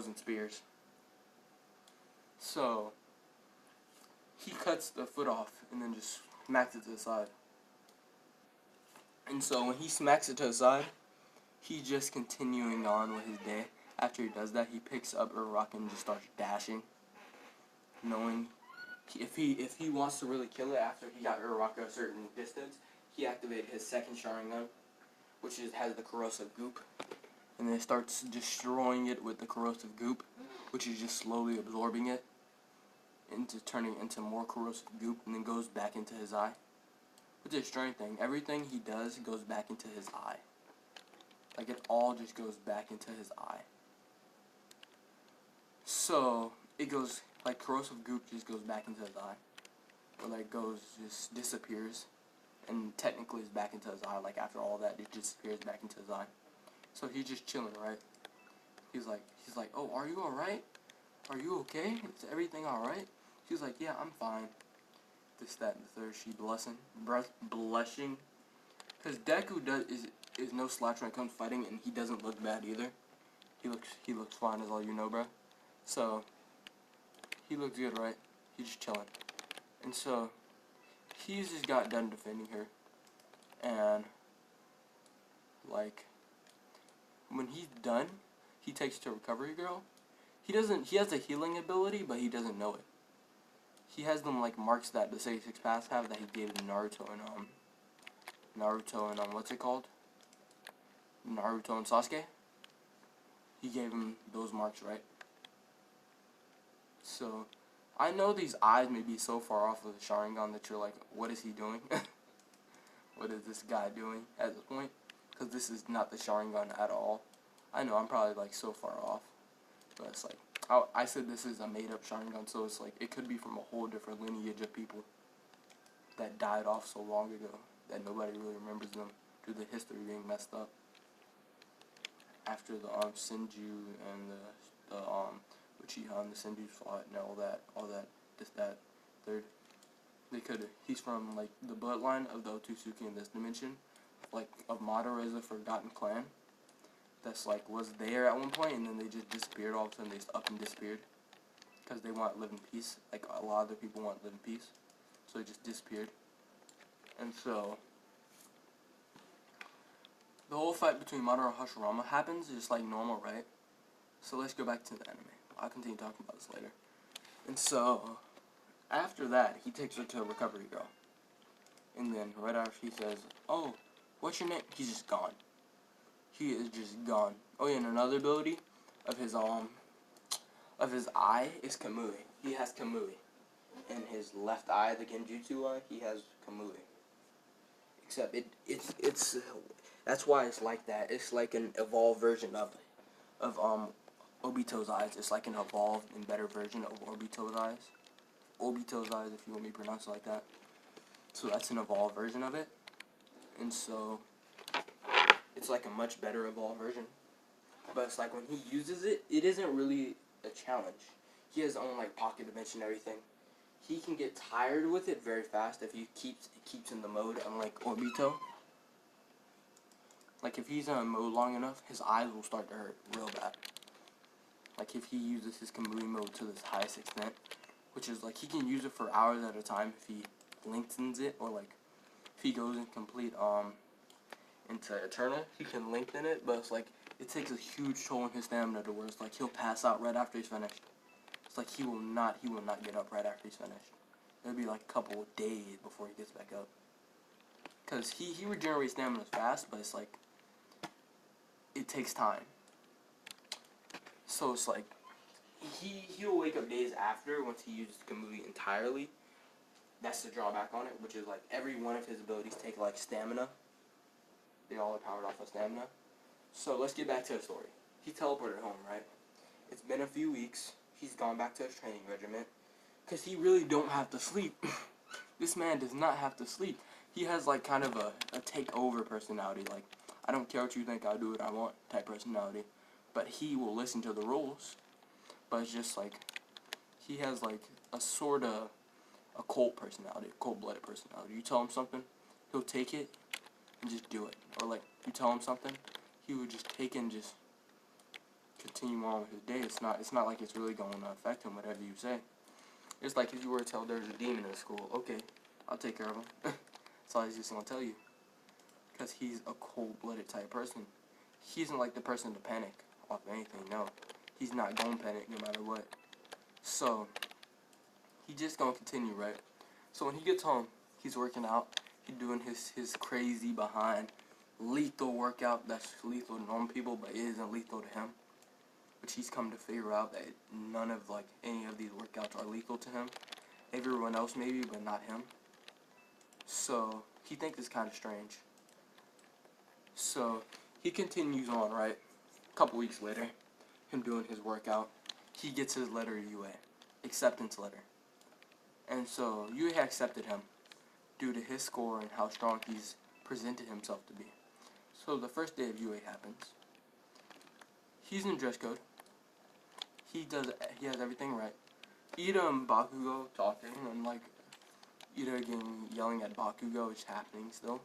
and spears. So he cuts the foot off and then just smacks it to the side. And so when he smacks it to the side, he's just continuing on with his day. After he does that, he picks up Uraraka and just starts dashing, knowing if he wants to really kill it after he got Uraraka a certain distance, he activated his second sharingan, which has the corrosive goop, and then starts destroying it with the corrosive goop, which is just slowly absorbing it into turning into more corrosive goop and then goes back into his eye. Which is a strange thing. Everything he does goes back into his eye. Like, it all just goes back into his eye. So, it goes, like, corrosive goop just goes back into his eye. Or, like, just disappears. And technically is back into his eye. Like, after all that, it disappears back into his eye. So, he's just chilling, right? He's like, oh, are you alright? Are you okay? Is everything alright? She's like, yeah, I'm fine. This, that, and the third. She blushing. Because Deku is no slouch when it comes to fighting, and he doesn't look bad either. He looks fine as all you know, bro. So, he looks good, right? He's just chilling. And so, he's just got done defending her. And, like, when he's done, he takes to Recovery Girl. He has a healing ability, but he doesn't know it. He has them, like, marks that the 66 Paths have that he gave to Naruto and, what's it called? Naruto and Sasuke. He gave him those marks, right? So, I know these eyes may be so far off of the Sharingan that you're like, what is he doing? What is this guy doing at this point? Because this is not the Sharingan at all. I know, I'm probably, like, so far off. But it's like, I said this is a made-up Sharingan, so it's like, it could be from a whole different lineage of people that died off so long ago that nobody really remembers them due to the history being messed up. After the Senju and the Uchiha and the Senju fought and all that, this, that, third. He's from, like, the bloodline of the Otsutsuki in this dimension, like, of Madara as a forgotten clan. That's, like, was there at one point, and then they just disappeared. All of a sudden, they just up and disappeared. Because they want to live in peace. Like, a lot of other people want to live in peace. So they just disappeared. And so, the whole fight between Madara and Hashirama happens just like normal, right? So let's go back to the anime. I'll continue talking about this later. And so, after that, he takes her to a Recovery Girl. And then, right after he says, oh, what's your name? He's just gone. He is just gone. Oh yeah, and another ability of his eye is Kamui. He has Kamui. In his left eye, the Genjutsu eye, he has Kamui. Except it's that's why it's like that. It's like an evolved version of Obito's eyes. It's like an evolved and better version of Obito's eyes. Obito's eyes, if you want me to pronounce it like that. So that's an evolved version of it. And so it's like a much better evolved version. But it's like when he uses it, it isn't really a challenge. He has his own, like, pocket dimension and everything. He can get tired with it very fast if he keeps in the mode, unlike Obito. Like, if he's in a mode long enough, his eyes will start to hurt real bad. Like, if he uses his Kamui mode to its highest extent, which is, like, he can use it for hours at a time if he lengthens it, or, like, if he goes in complete, into Eternal, he can lengthen it, but it's like, it takes a huge toll on his stamina to where it's like, he'll pass out right after he's finished. It's like, he will not get up right after he's finished. It'll be like a couple of days before he gets back up. Because he regenerates stamina fast, but it's like, it takes time. So it's like, he'll wake up days after once he uses Kamui entirely. That's the drawback on it, which is like, every one of his abilities take like stamina. They all are powered off of stamina. So let's get back to the story. He teleported home, right? It's been a few weeks. He's gone back to his training regiment. Because he really don't have to sleep. This man does not have to sleep. He has, like, kind of a takeover personality. Like, I don't care what you think, I'll do what I want type personality. But he will listen to the rules. But it's just, like, he has, like, a sort of a cult personality, a cold-blooded personality. You tell him something, he'll take it and just do it. Or, like, you tell him something, he would just take it and just continue on with his day. It's not like it's really going to affect him, whatever you say. It's like if you were to tell there's a demon in school, okay, I'll take care of him. That's all he's just going to tell you. Because he's a cold-blooded type person. He isn't like the person to panic off anything, no. He's not going to panic no matter what. So, he just going to continue, right? So when he gets home, he's working out. He's doing his crazy behind lethal workout that's lethal to normal people, but it isn't lethal to him. which he's come to figure out that none of like any of these workouts are lethal to him. Everyone else maybe, but not him. So he thinks it's kind of strange. So he continues on, right? A couple weeks later, him doing his workout, he gets his letter to UA, acceptance letter. And so UA accepted him due to his score and how strong he's presented himself to be. So the first day of UA happens. He's in dress code. He has everything right. Ida and Bakugo talking, and like Ida again yelling at Bakugo is happening still,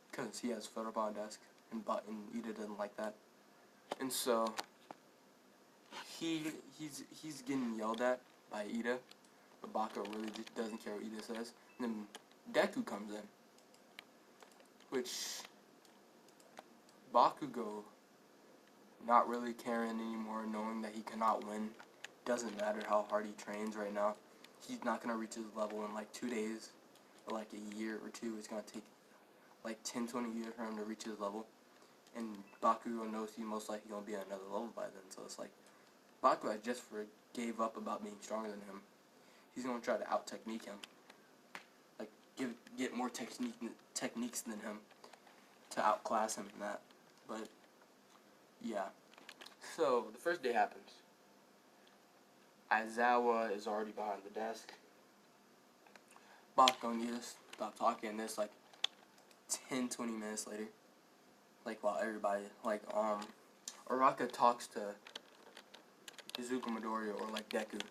because he has foot up on desk, and Ida doesn't like that. And so he's getting yelled at by Ida, but Bakugo really just doesn't care what Ida says. And then Deku comes in, which Bakugo, not really caring anymore, knowing that he cannot win. Doesn't matter how hard he trains right now. He's not going to reach his level in like 2 days, or like a year or two. It's going to take like 10-20 years for him to reach his level. And Bakugo knows he's most likely going to be at another level by then. So it's like, Bakugo just gave up about being stronger than him. He's going to try to out-technique him. Like, get more techniques than him to outclass him in that. But, yeah. So, the first day happens. Aizawa is already behind the desk. Bakugo and Ida stop talking, and this like 10-20 minutes later. Like while everybody Araka talks to Izuku Midoriya or like Deku.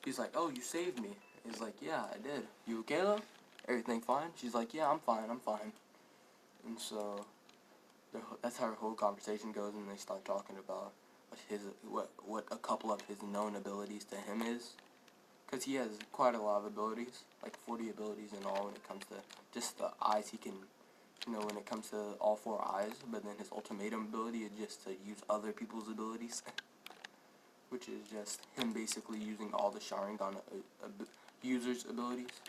He's like, "Oh, you saved me." He's like, "Yeah, I did. You okay though? Everything fine?" She's like, "Yeah, I'm fine. And so that's how her whole conversation goes, and they start talking about what a couple of his known abilities to him is, because he has quite a lot of abilities, like 40 abilities in all when it comes to just the eyes he can, when it comes to all 4 eyes. But then his ultimatum ability is just to use other people's abilities, which is just him basically using all the sharingan users' abilities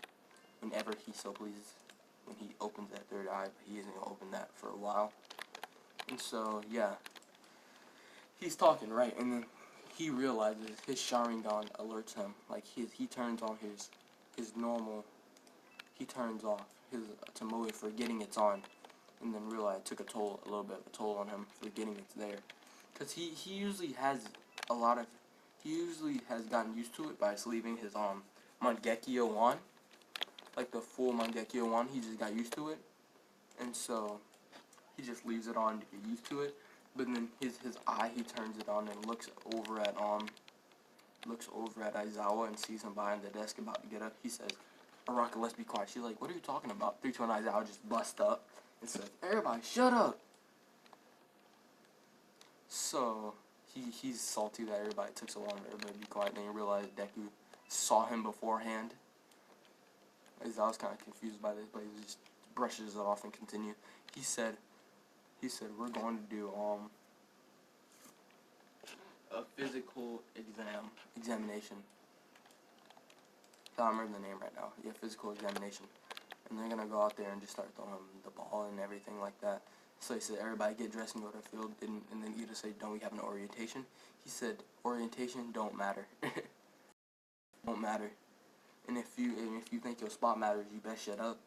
whenever he so pleases. When he opens that 3rd eye, but he isn't going to open that for a while. And so, yeah. He's talking, right, and then he realizes his sharingan alerts him. Like, he turns on his normal, he turns off his Tomoe forgetting it's on, and then realize it took a little bit of a toll on him forgetting it's there. Because he usually has gotten used to it by just leaving his Mangekyo on. Like the full Mangekyo on, he just got used to it. And so he just leaves it on to get used to it. But then his eye, he turns it on and looks over at Aizawa and sees him behind the desk about to get up. He says, "Araka, let's be quiet." She's like, "What are you talking about?" 3, 2, and Aizawa just bust up and says, "Everybody, shut up." So he's salty that everybody took so long for everybody to be quiet. Then he realized Deku saw him beforehand. Aizawa's kind of confused by this, but he just brushes it off and continues. He said, "We're going to do a physical examination. I don't remember the name right now. Yeah, physical examination. And they're gonna go out there and just start throwing the ball and everything like that." So he said, "Everybody get dressed and go to the field." And then Ida said, "Don't we have an orientation?" He said, "Orientation don't matter. Don't matter. And if you think your spot matters, you best shut up."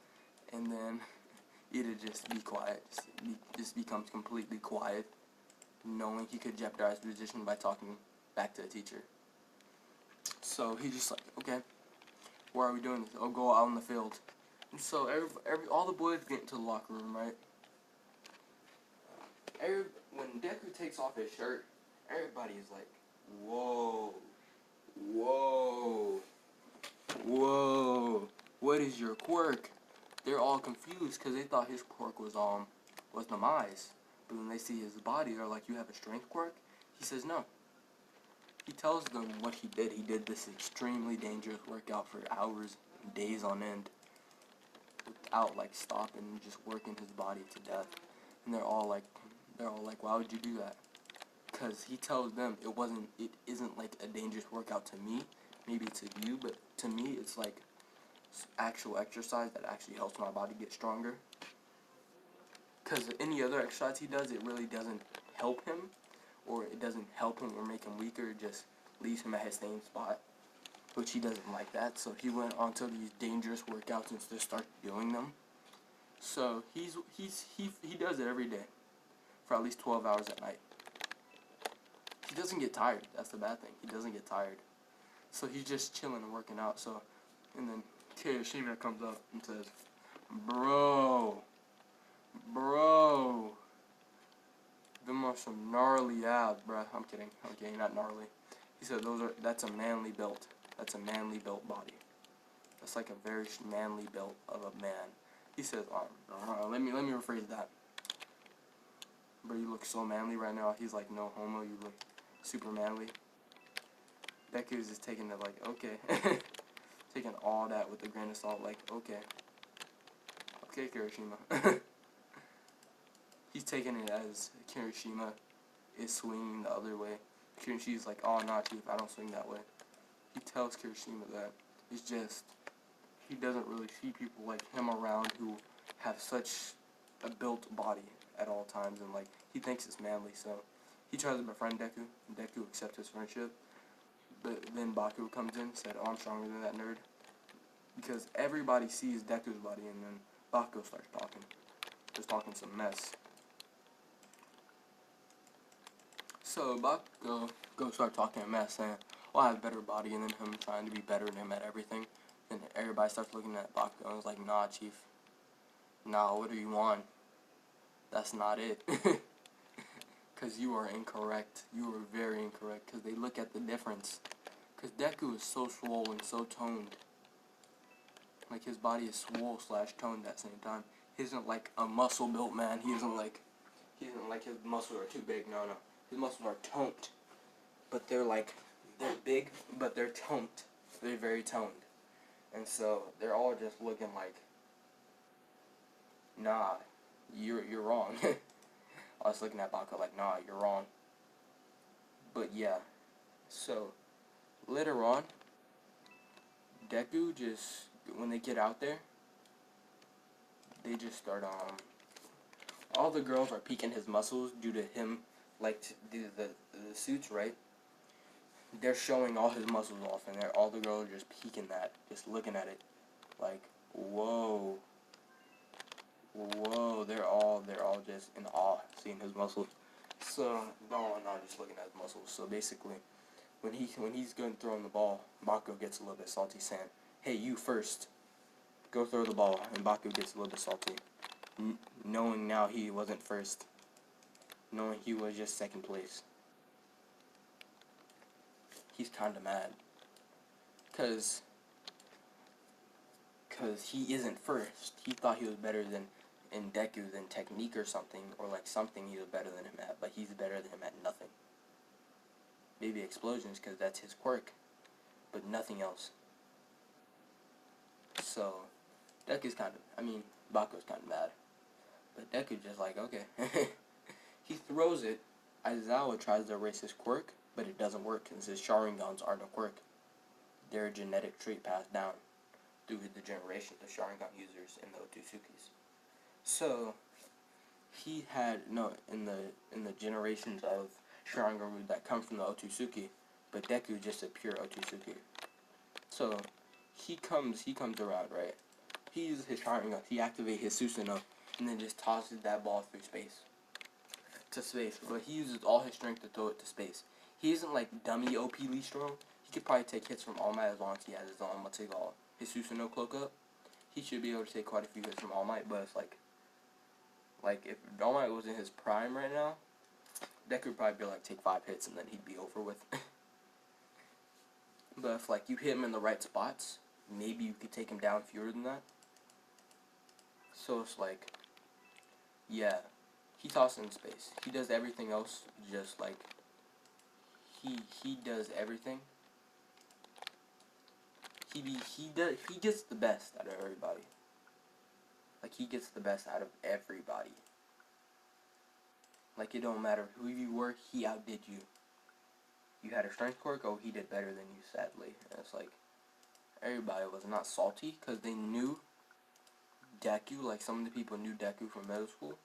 And then Ida just be quiet. Just becomes completely quiet, knowing he could jeopardize the position by talking back to the teacher. So he's just like, "Okay, why are we doing this?" "Oh, go out in the field." And so all the boys get into the locker room, right? When Deku takes off his shirt, everybody is like, "Whoa, whoa, whoa! What is your quirk?" They're all confused because they thought his quirk was Namai's. But when they see his body, they're like, "You have a strength quirk?" He says no. He tells them what he did. He did this extremely dangerous workout for hours, days on end, without like stopping, just working his body to death. And they're all like, "Why would you do that?" Because he tells them it isn't like a dangerous workout to me. Maybe to you, but to me, it's like actual exercise that actually helps my body get stronger. Because any other exercise he does, it really doesn't help him or it doesn't help him or make him weaker, it just leaves him at his same spot, which he doesn't like that. So he went on to these dangerous workouts and just started doing them. So he does it every day for at least 12 hours at night. He doesn't get tired. That's the bad thing. He doesn't get tired. So he's just chilling and working out. So, and then Kirishima comes up and says, bro, them are some gnarly abs, bruh. I'm kidding, not gnarly. He said that's a manly built. That's a manly built body. That's like a very manly built of a man. He says, let me rephrase that. Bro, you look so manly right now. He's like, no homo, you look super manly. Deku's just taking it like, okay. Taking all that with a grain of salt, like, okay. Okay, Kirishima. He's taking it as Kirishima is swinging the other way. Kirishima's like, oh, nah, chief, I don't swing that way. He tells Kirishima that. It's just, he doesn't really see people like him around who have such a built body at all times, and like, he thinks it's manly, so he tries to befriend Deku, and Deku accepts his friendship. But then Baku comes in and said, oh, I'm stronger than that nerd. Because everybody sees Deku's body, and then Baku starts talking. Just talking some mess. So Baku goes start talking a mess, saying, oh, I have a better body, and then him trying to be better than him at everything. And everybody starts looking at Baku, and was like, nah, chief. Nah, what do you want? That's not it. Because you are incorrect. You are very incorrect. Because they look at the difference. Because Deku is so swole and so toned. Like, his body is swole / toned at the same time. He isn't like a muscle built man. He isn't like his muscles are too big. No. His muscles are toned. But they're big, but they're toned. They're very toned. And so they're all just looking like, nah, you're wrong. I was looking at Baku like, nah, you're wrong. But yeah, so later on, Deku just, when they get out there, they just start, all the girls are peeking his muscles due to him, like, the suits, right? They're showing all his muscles off, and all the girls are just peeking that, just looking at it, like, whoa, they're all just in awe seeing his muscles. So, no, not just looking at his muscles. So basically, when he's going throwing the ball, Baku gets a little bit salty, saying, hey, you first, go throw the ball, and Baku gets a little bit salty, knowing now he wasn't first, knowing he was just second place. He's kind of mad, cause he isn't first. He thought he was better than in Deku than technique or something, or like something he was better than him at, but he's better than him at nothing. Maybe explosions, cause that's his quirk, but nothing else. So Baku's kind of mad. But Deku's just like, okay. He throws it. Aizawa tries to erase his quirk, but it doesn't work since his sharingans aren't a quirk. They're a genetic trait passed down through the generations of sharingan users in the Otsukis. So he had in the generations of sharingan that come from the Otsutsuki, but Deku is just a pure Otsutsuki. So he comes around, right? He uses his sharingan, he activates his Susanoo, and then just tosses that ball through space. But he uses all his strength to throw it to space. He isn't like dummy OP-ly strong. He could probably take hits from All Might as long as he has his Susanoo cloak up. He should be able to take quite a few hits from All Might, but it's like if All Might was in his prime right now, Deku would probably be like take 5 hits and then he'd be over with. But if like you hit him in the right spots, maybe you could take him down fewer than that. So it's like, yeah, he tosses in space. He does everything else just like he does everything. He gets the best out of everybody. Like he gets the best out of everybody. Like it don't matter who you were, he outdid you. You had a strength quirk, oh he did better than you, sadly. And it's like everybody was not salty because they knew Deku, like some of the people knew Deku from middle school.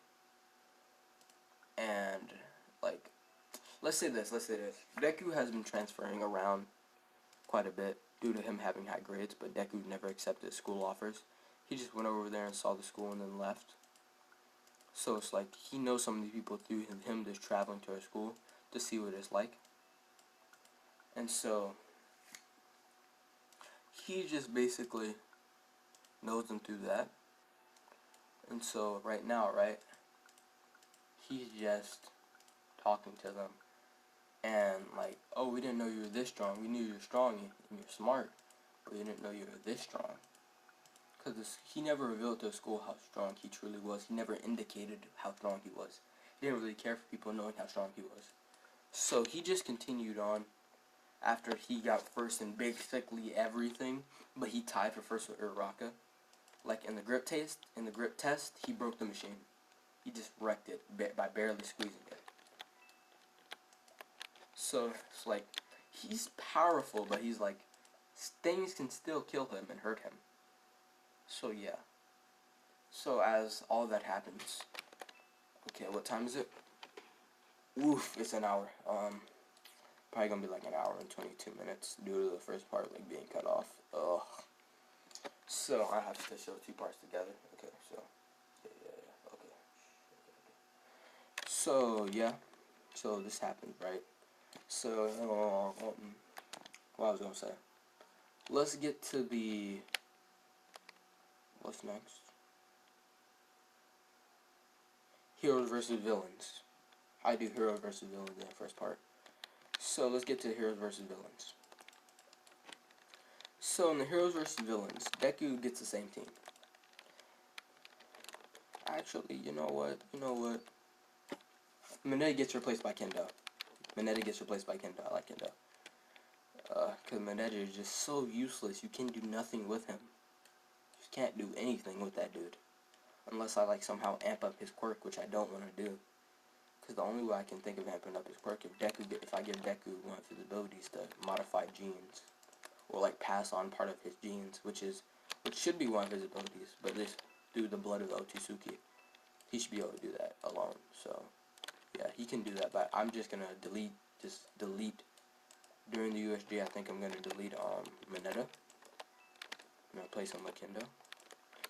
And like let's say this. Deku has been transferring around quite a bit due to him having high grades, but Deku never accepted school offers. He just went over there and saw the school and then left. So it's like he knows some of these people through him just traveling to our school to see what it's like. And so he just basically knows them through that. And so right now, right, he's just talking to them. And like, oh, we didn't know you were this strong. We knew you were strong and you're smart, but we didn't know you were this strong. Because he never revealed to the school how strong he truly was. He never indicated how strong he was. He didn't really care for people knowing how strong he was. So he just continued on after he got first in basically everything, but he tied for first with Uraraka. Like in the grip test, he broke the machine. He just wrecked it by barely squeezing it. So it's like he's powerful, but he's like things can still kill him and hurt him. So yeah. So as all that happens, okay, what time is it? Oof, it's an hour. Probably gonna be like an hour and 22 minutes due to the first part like being cut off. Ugh. So I have to show two parts together. Okay, so yeah. Okay. So yeah. So this happened, right? So what I was gonna say. Let's get to the what's next? Heroes versus villains. I do hero versus villains in the first part. So let's get to heroes versus villains. So in the heroes versus villains, Deku gets the same team. Actually, you know what? Mineta gets replaced by Kendo. I like Kendo. Because Mineta is just so useless. You can do nothing with him. You can't do anything with that dude. Unless I like somehow amp up his quirk, which I don't want to do. Because the only way I can think of amping up his quirk if I give Deku one of his abilities to modify genes. Or like pass on part of his genes, which should be one of his abilities, but this through the blood of Otsutsuki, he should be able to do that alone. So yeah, he can do that, but I'm just gonna delete during the USG. I think I'm gonna delete Mineta. I'm gonna replace him with Kendo.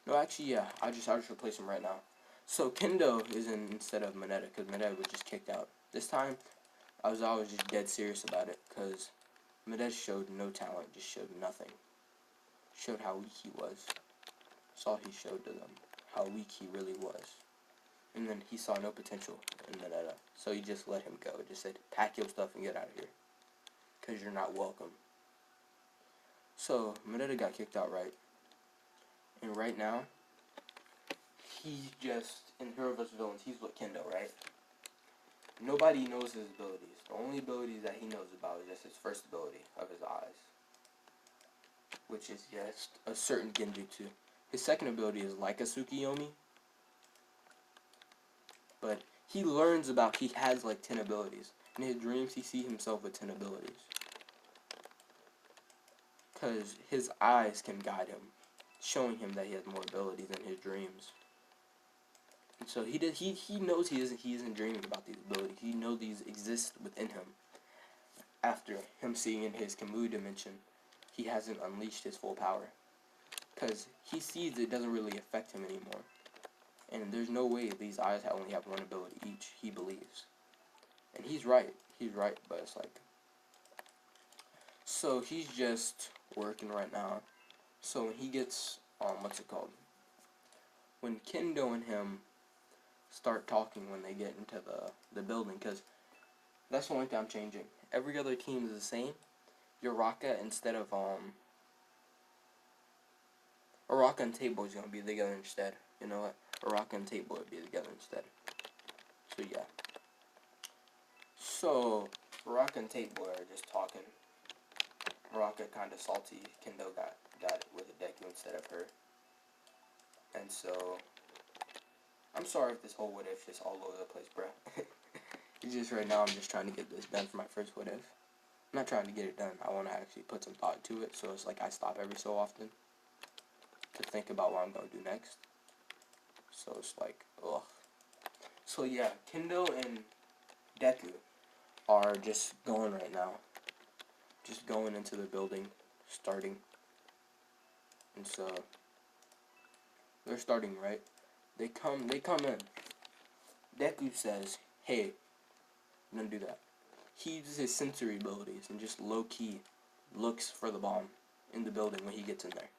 No, actually, yeah, I just replace him right now. So Kendo is in instead of Mineta because Mineta was just kicked out. This time, I was just dead serious about it because Mineta showed no talent, just showed nothing. Showed how weak he was. That's all he showed to them, how weak he really was. And then he saw no potential in Mineta, so he just let him go. Just said, pack your stuff and get out of here, because you're not welcome. So Mineta got kicked out, right? And right now, he's just, in Hero vs. Villains, he's with Kendo, right? Nobody knows his abilities. The only abilities that he knows about is just his first ability of his eyes, which is just a certain Genjutsu. His second ability is like a Tsukiyomi, but he learns about, he has like 10 abilities. In his dreams, he sees himself with 10 abilities. Because his eyes can guide him, showing him that he has more abilities in his dreams. And so he knows he isn't dreaming about these abilities. He knows these exist within him. After him seeing in his Kamui dimension, he hasn't unleashed his full power. Because he sees it doesn't really affect him anymore. And there's no way these eyes only have one ability each, he believes. And he's right, but it's like... So he's just working right now. So when he gets, what's it called? When Kendo and him start talking when they get into the building, because that's the only thing I'm changing. Every other team is the same. Uraraka, instead of, Uraraka and Tate Boy is going to be together instead. You know what? Uraraka and Tate Boy would be together instead. So yeah. So, Uraraka and Tate Boy are just talking. Uraraka kind of salty. Kendo got it with a Deku instead of her. And so, I'm sorry if this whole what if is all over the place, bruh. It's just right now I'm just trying to get this done for my first what if. I'm not trying to get it done. I want to actually put some thought to it, so it's like I stop every so often to think about what I'm going to do next. So it's like, ugh. So yeah, Kendo and Deku are just going right now. Just going into the building, starting. And so they're starting, right? They come in. Deku says, "Hey, don't do that." He uses his sensory abilities and just low key looks for the bomb in the building when he gets in there.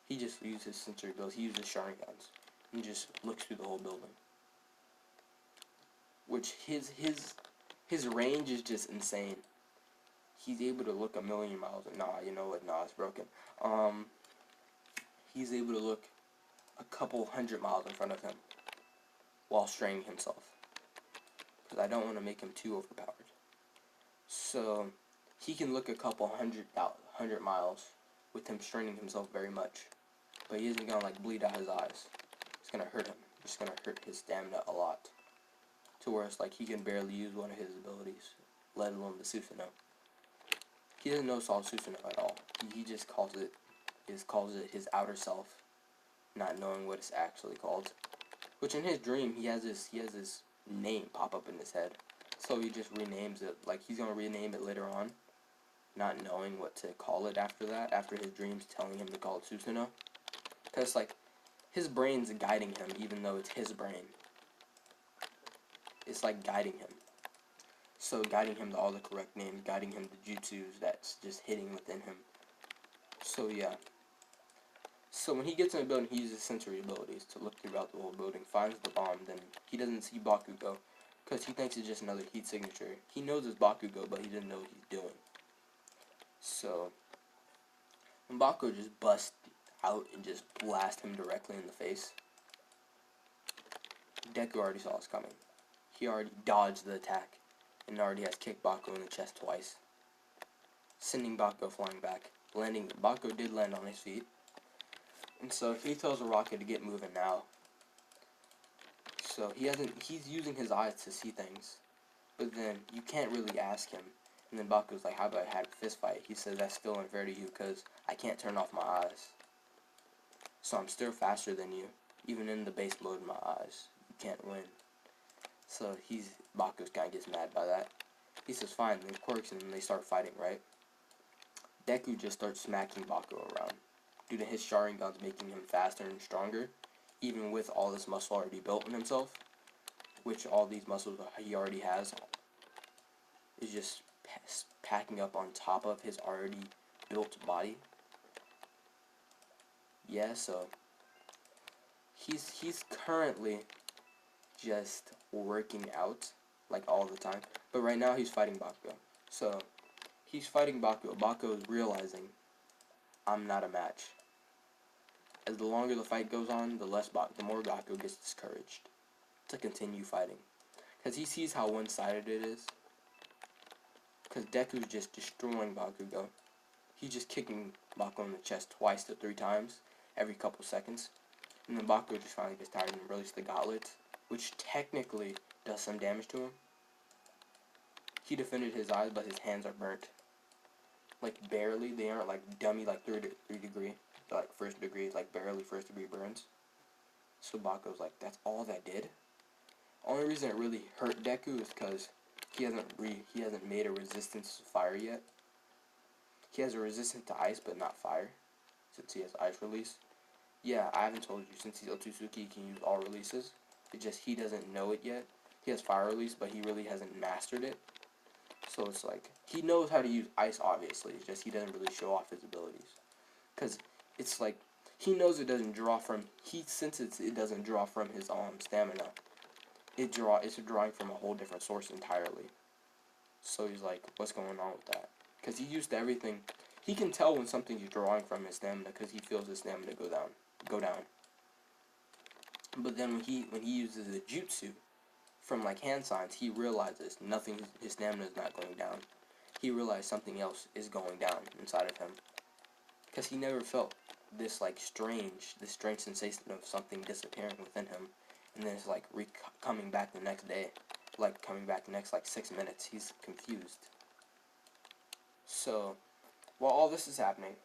He just uses his sensory abilities. He uses sharingans and just looks through the whole building. Which his range is just insane. He's able to look a million miles. Nah, you know what? Nah, it's broken. He's able to look a couple hundred miles in front of him while straining himself. Because I don't want to make him too overpowered. So he can look a couple hundred miles with him straining himself very much. But he isn't gonna like bleed out his eyes. It's gonna hurt him. It's gonna hurt his stamina a lot. To where it's like he can barely use one of his abilities, let alone the Susanoo. He doesn't know Saul Susanoo at all. He just calls it his outer self, not knowing what it's actually called. Which in his dream he has this name pop up in his head. So he just renames it, like he's gonna rename it later on, not knowing what to call it after that, after his dreams telling him to call it Susanoo. Because like his brain's guiding him even though it's his brain. It's like guiding him. So guiding him to all the correct names, guiding him to jutsus that's just hitting within him. So yeah. So when he gets in the building, he uses sensory abilities to look throughout the whole building, finds the bomb, then he doesn't see Bakugo, because he thinks it's just another heat signature. He knows it's Bakugo, but he doesn't know what he's doing. So when Bakugo just busts out and just blasts him directly in the face, Deku already saw us coming. He already dodged the attack, and already has kicked Bakugo in the chest twice, sending Bakugo flying back. Bakugo did land on his feet, and so he tells the Rocket to get moving now. So he's using his eyes to see things, but then you can't really ask him. And then Bakugo's like, how about I had a fist fight? He says, that's still unfair to you, because I can't turn off my eyes. So I'm still faster than you, even in the base mode of my eyes. You can't win. So Bakugo kind of gets mad by that. He says, fine, then quirks, and then they start fighting, right? Deku just starts smacking Bakugo around, due to his sharingans making him faster and stronger, even with all this muscle already built in himself, which all these muscles he already has is just packing up on top of his already built body. Yeah, so he's currently just working out like all the time, but right now he's fighting Bakugo. So he's fighting Bakugo. Bakugo is realizing I'm not a match. As the longer the fight goes on, the more Bakugo gets discouraged to continue fighting, because he sees how one-sided it is. Because Deku's just destroying Bakugo. He's just kicking Bakugo in the chest twice to 3 times every couple seconds, and then Bakugo just finally gets tired and releases the gauntlet, which technically does some damage to him. He defended his eyes, but his hands are burnt. Like barely. They aren't like dummy like 3 degree. They're like 1st degree, like barely 1st degree burns. So Bakugo's like, that's all that did? Only reason it really hurt Deku is because he hasn't made a resistance to fire yet. He has a resistance to ice, but not fire, since he has ice release. Yeah, I haven't told you, since he's Otsutsuki, he can use all releases. It's just he doesn't know it yet. He has fire release, but he really hasn't mastered it. So it's like, he knows how to use ice, obviously. It's just he doesn't really show off his abilities. Because it's like, he knows it doesn't draw from, he senses it doesn't draw from his stamina. It's drawing from a whole different source entirely. So he's like, what's going on with that? Because he's used to everything. He can tell when something's drawing from his stamina because he feels his stamina go down. But then when he uses a jutsu from like hand signs, he realizes his stamina is not going down. He realized something else is going down inside of him. Because he never felt this strange sensation of something disappearing within him, and then it's like coming back the next day, like coming back the next 6 minutes. He's confused. So while all this is happening,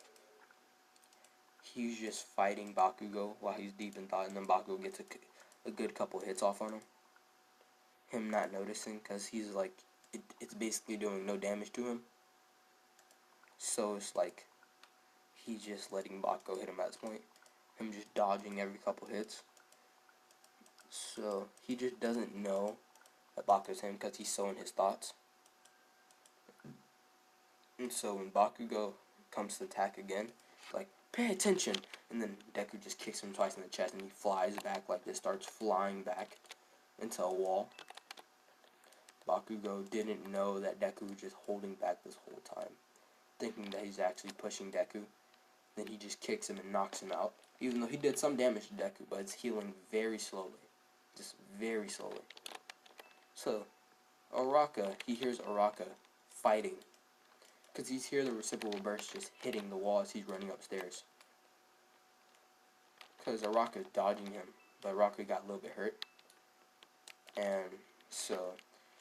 he's just fighting Bakugo while he's deep in thought, and then Bakugo gets a good couple hits off on him. Him not noticing, because he's like it's basically doing no damage to him. So it's like he's just letting Bakugo hit him at this point. Him just dodging every couple hits. So he just doesn't know that Bakugo's him because he's so in his thoughts. And so when Bakugo comes to attack again, like, pay attention! And then Deku just kicks him twice in the chest and he flies back like this, starts flying back into a wall. Bakugo didn't know that Deku was just holding back this whole time, thinking that he's actually pushing Deku. Then he just kicks him and knocks him out, even though he did some damage to Deku, but it's healing very slowly. Just very slowly. So, Araka, he hears Araka fighting, because he's hear the reciprocal burst just hitting the wall as he's running upstairs. Because Araka's dodging him, but Araka got a little bit hurt. And so,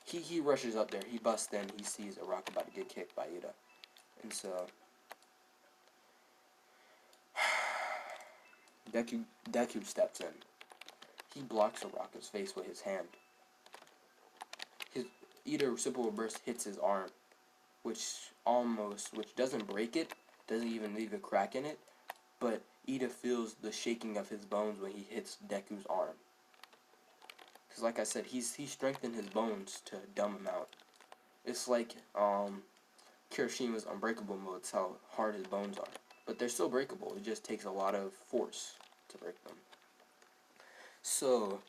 he rushes up there, he busts in, he sees Araka about to get kicked by Ida. And so, Deku steps in. He blocks Araka's face with his hand. His Ida reciprocal burst hits his arm, which doesn't break it, doesn't even leave a crack in it, but Ida feels the shaking of his bones when he hits Deku's arm. Because like I said, he strengthened his bones to a dumb amount. It's like Kirishima's unbreakable mode. It's how hard his bones are. But they're still breakable. It just takes a lot of force to break them. So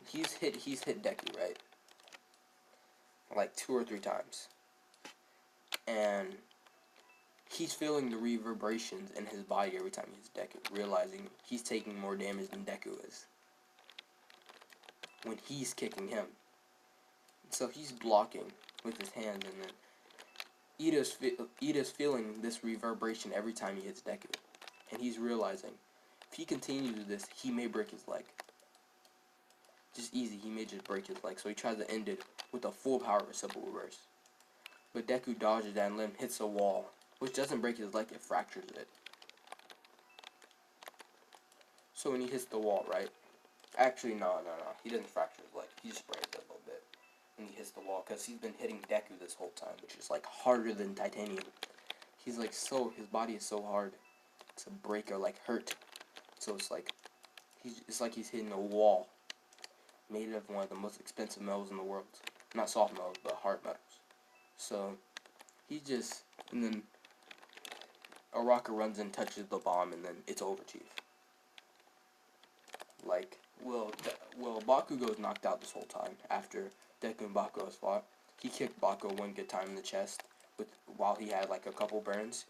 he's hit Deku, right? Like 2 or 3 times. And he's feeling the reverberations in his body every time he hits Deku, realizing he's taking more damage than Deku is when he's kicking him. So he's blocking with his hand, and then Ida's feeling this reverberation every time he hits Deku. And he's realizing, if he continues this, he may break his leg. Just easy, he may just break his leg. So he tries to end it with a full power reciprocal burst. But Deku dodges that and then hits a wall, which doesn't break his leg, it fractures it. So when he hits the wall, right? Actually, no. He doesn't fracture his leg. He just breaks it a little bit. And he hits the wall, because he's been hitting Deku this whole time, which is like harder than titanium. He's like his body is so hard to break or like hurt. So it's like he's hitting a wall made of one of the most expensive metals in the world. Not soft metals, but hard metals. So and then Araka runs and touches the bomb, and then it's over, Chief. Like, Bakugo's knocked out this whole time after Deku and Bakugo has fought. He kicked Bakugo one good time in the chest while he had like a couple burns.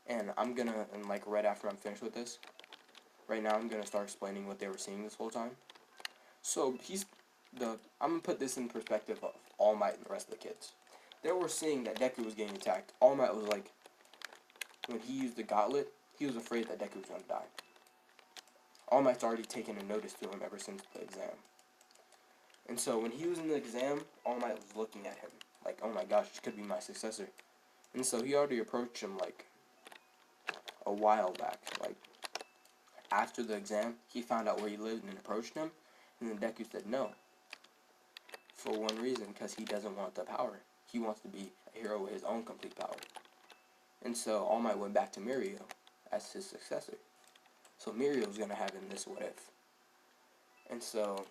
And like right after I'm finished with this, right now I'm gonna start explaining what they were seeing this whole time. So I'm gonna put this in perspective of All Might and the rest of the kids. They were seeing that Deku was getting attacked. All Might was like, when he used the gauntlet, he was afraid that Deku was gonna die. All Might's already taken a notice to him ever since the exam. And so when he was in the exam, All Might was looking at him like, oh my gosh, this could be my successor. And so he already approached him like a while back. Like after the exam, he found out where he lived and approached him. And then Deku said no. For one reason, because he doesn't want the power. He wants to be a hero with his own complete power. And so All Might went back to Mirio as his successor. So Mirio's gonna have in this what if. And so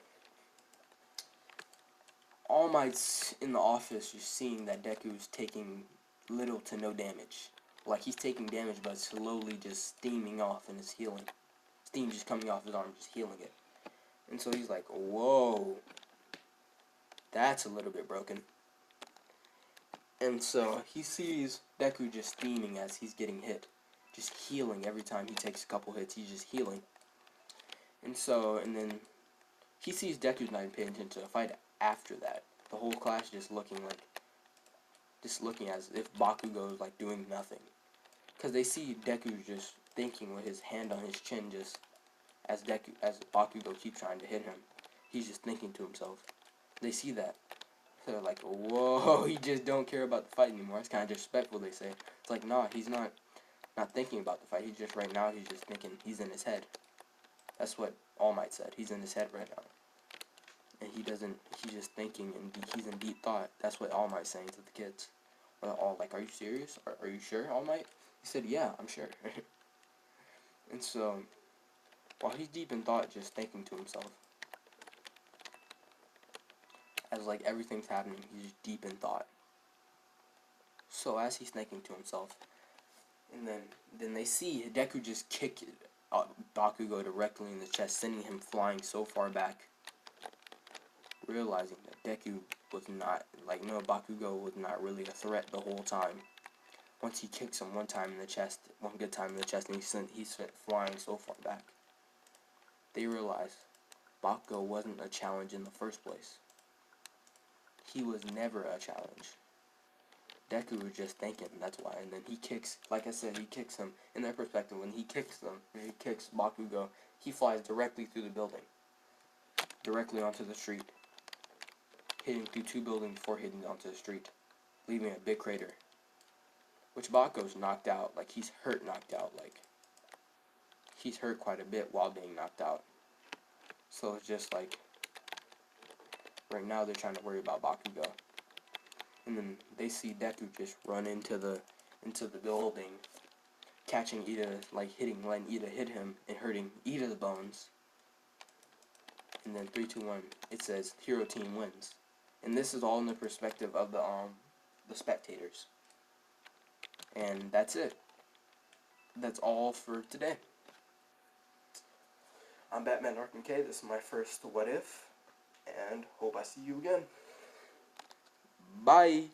All Might's in the office just seeing that Deku's taking little to no damage. Like he's taking damage but slowly just steaming off and it's healing. Steam just coming off his arm, just healing it. And so he's like, whoa, that's a little bit broken. And so he sees Deku just steaming as he's getting hit. Just healing every time he takes a couple hits, he's just healing. And then he sees Deku's not even paying attention to the fight after that. The whole class just looking as if Bakugo's like doing nothing. Because they see Deku just thinking with his hand on his chin, just as Bakugo keeps trying to hit him. He's just thinking to himself. They see that. So they're like, whoa, he just don't care about the fight anymore. It's kind of disrespectful, they say. It's like, nah, he's not thinking about the fight. He's just just thinking, he's in his head. That's what All Might said. He's in his head right now. and he's just thinking, and he's in deep thought. That's what All Might's saying to the kids. They're all like, are you serious? Are you sure, All Might? He said, yeah, I'm sure. And so, while he's deep in thought, just thinking to himself, as like everything's happening, he's deep in thought. So as he's thinking to himself, and then they see Deku just kick Bakugo directly in the chest, sending him flying so far back, realizing that Deku was not, like, no, Bakugo was not really a threat the whole time. Once he kicks him one good time in the chest, and he sent flying so far back, they realize Bakugo wasn't a challenge in the first place. He was never a challenge. Deku was just thinking, that's why. And then he kicks, like I said, he kicks him. In their perspective, when he kicks Bakugo, he flies directly through the building. Directly onto the street. Hitting through 2 buildings before hitting onto the street. Leaving a big crater. Which Bakugo's knocked out, like he's knocked out, like he's hurt quite a bit while being knocked out. So it's just like, right now they're trying to worry about Bakugo. And then they see Deku just run into the building, catching Ida, like letting Ida hit him and hurting Ida's bones. And then 3, 2, 1, it says Hero Team wins. And this is all in the perspective of the spectators. And that's it. That's all for today. I'm Batman Arkham K. This is my first What If, and hope I see you again. Bye.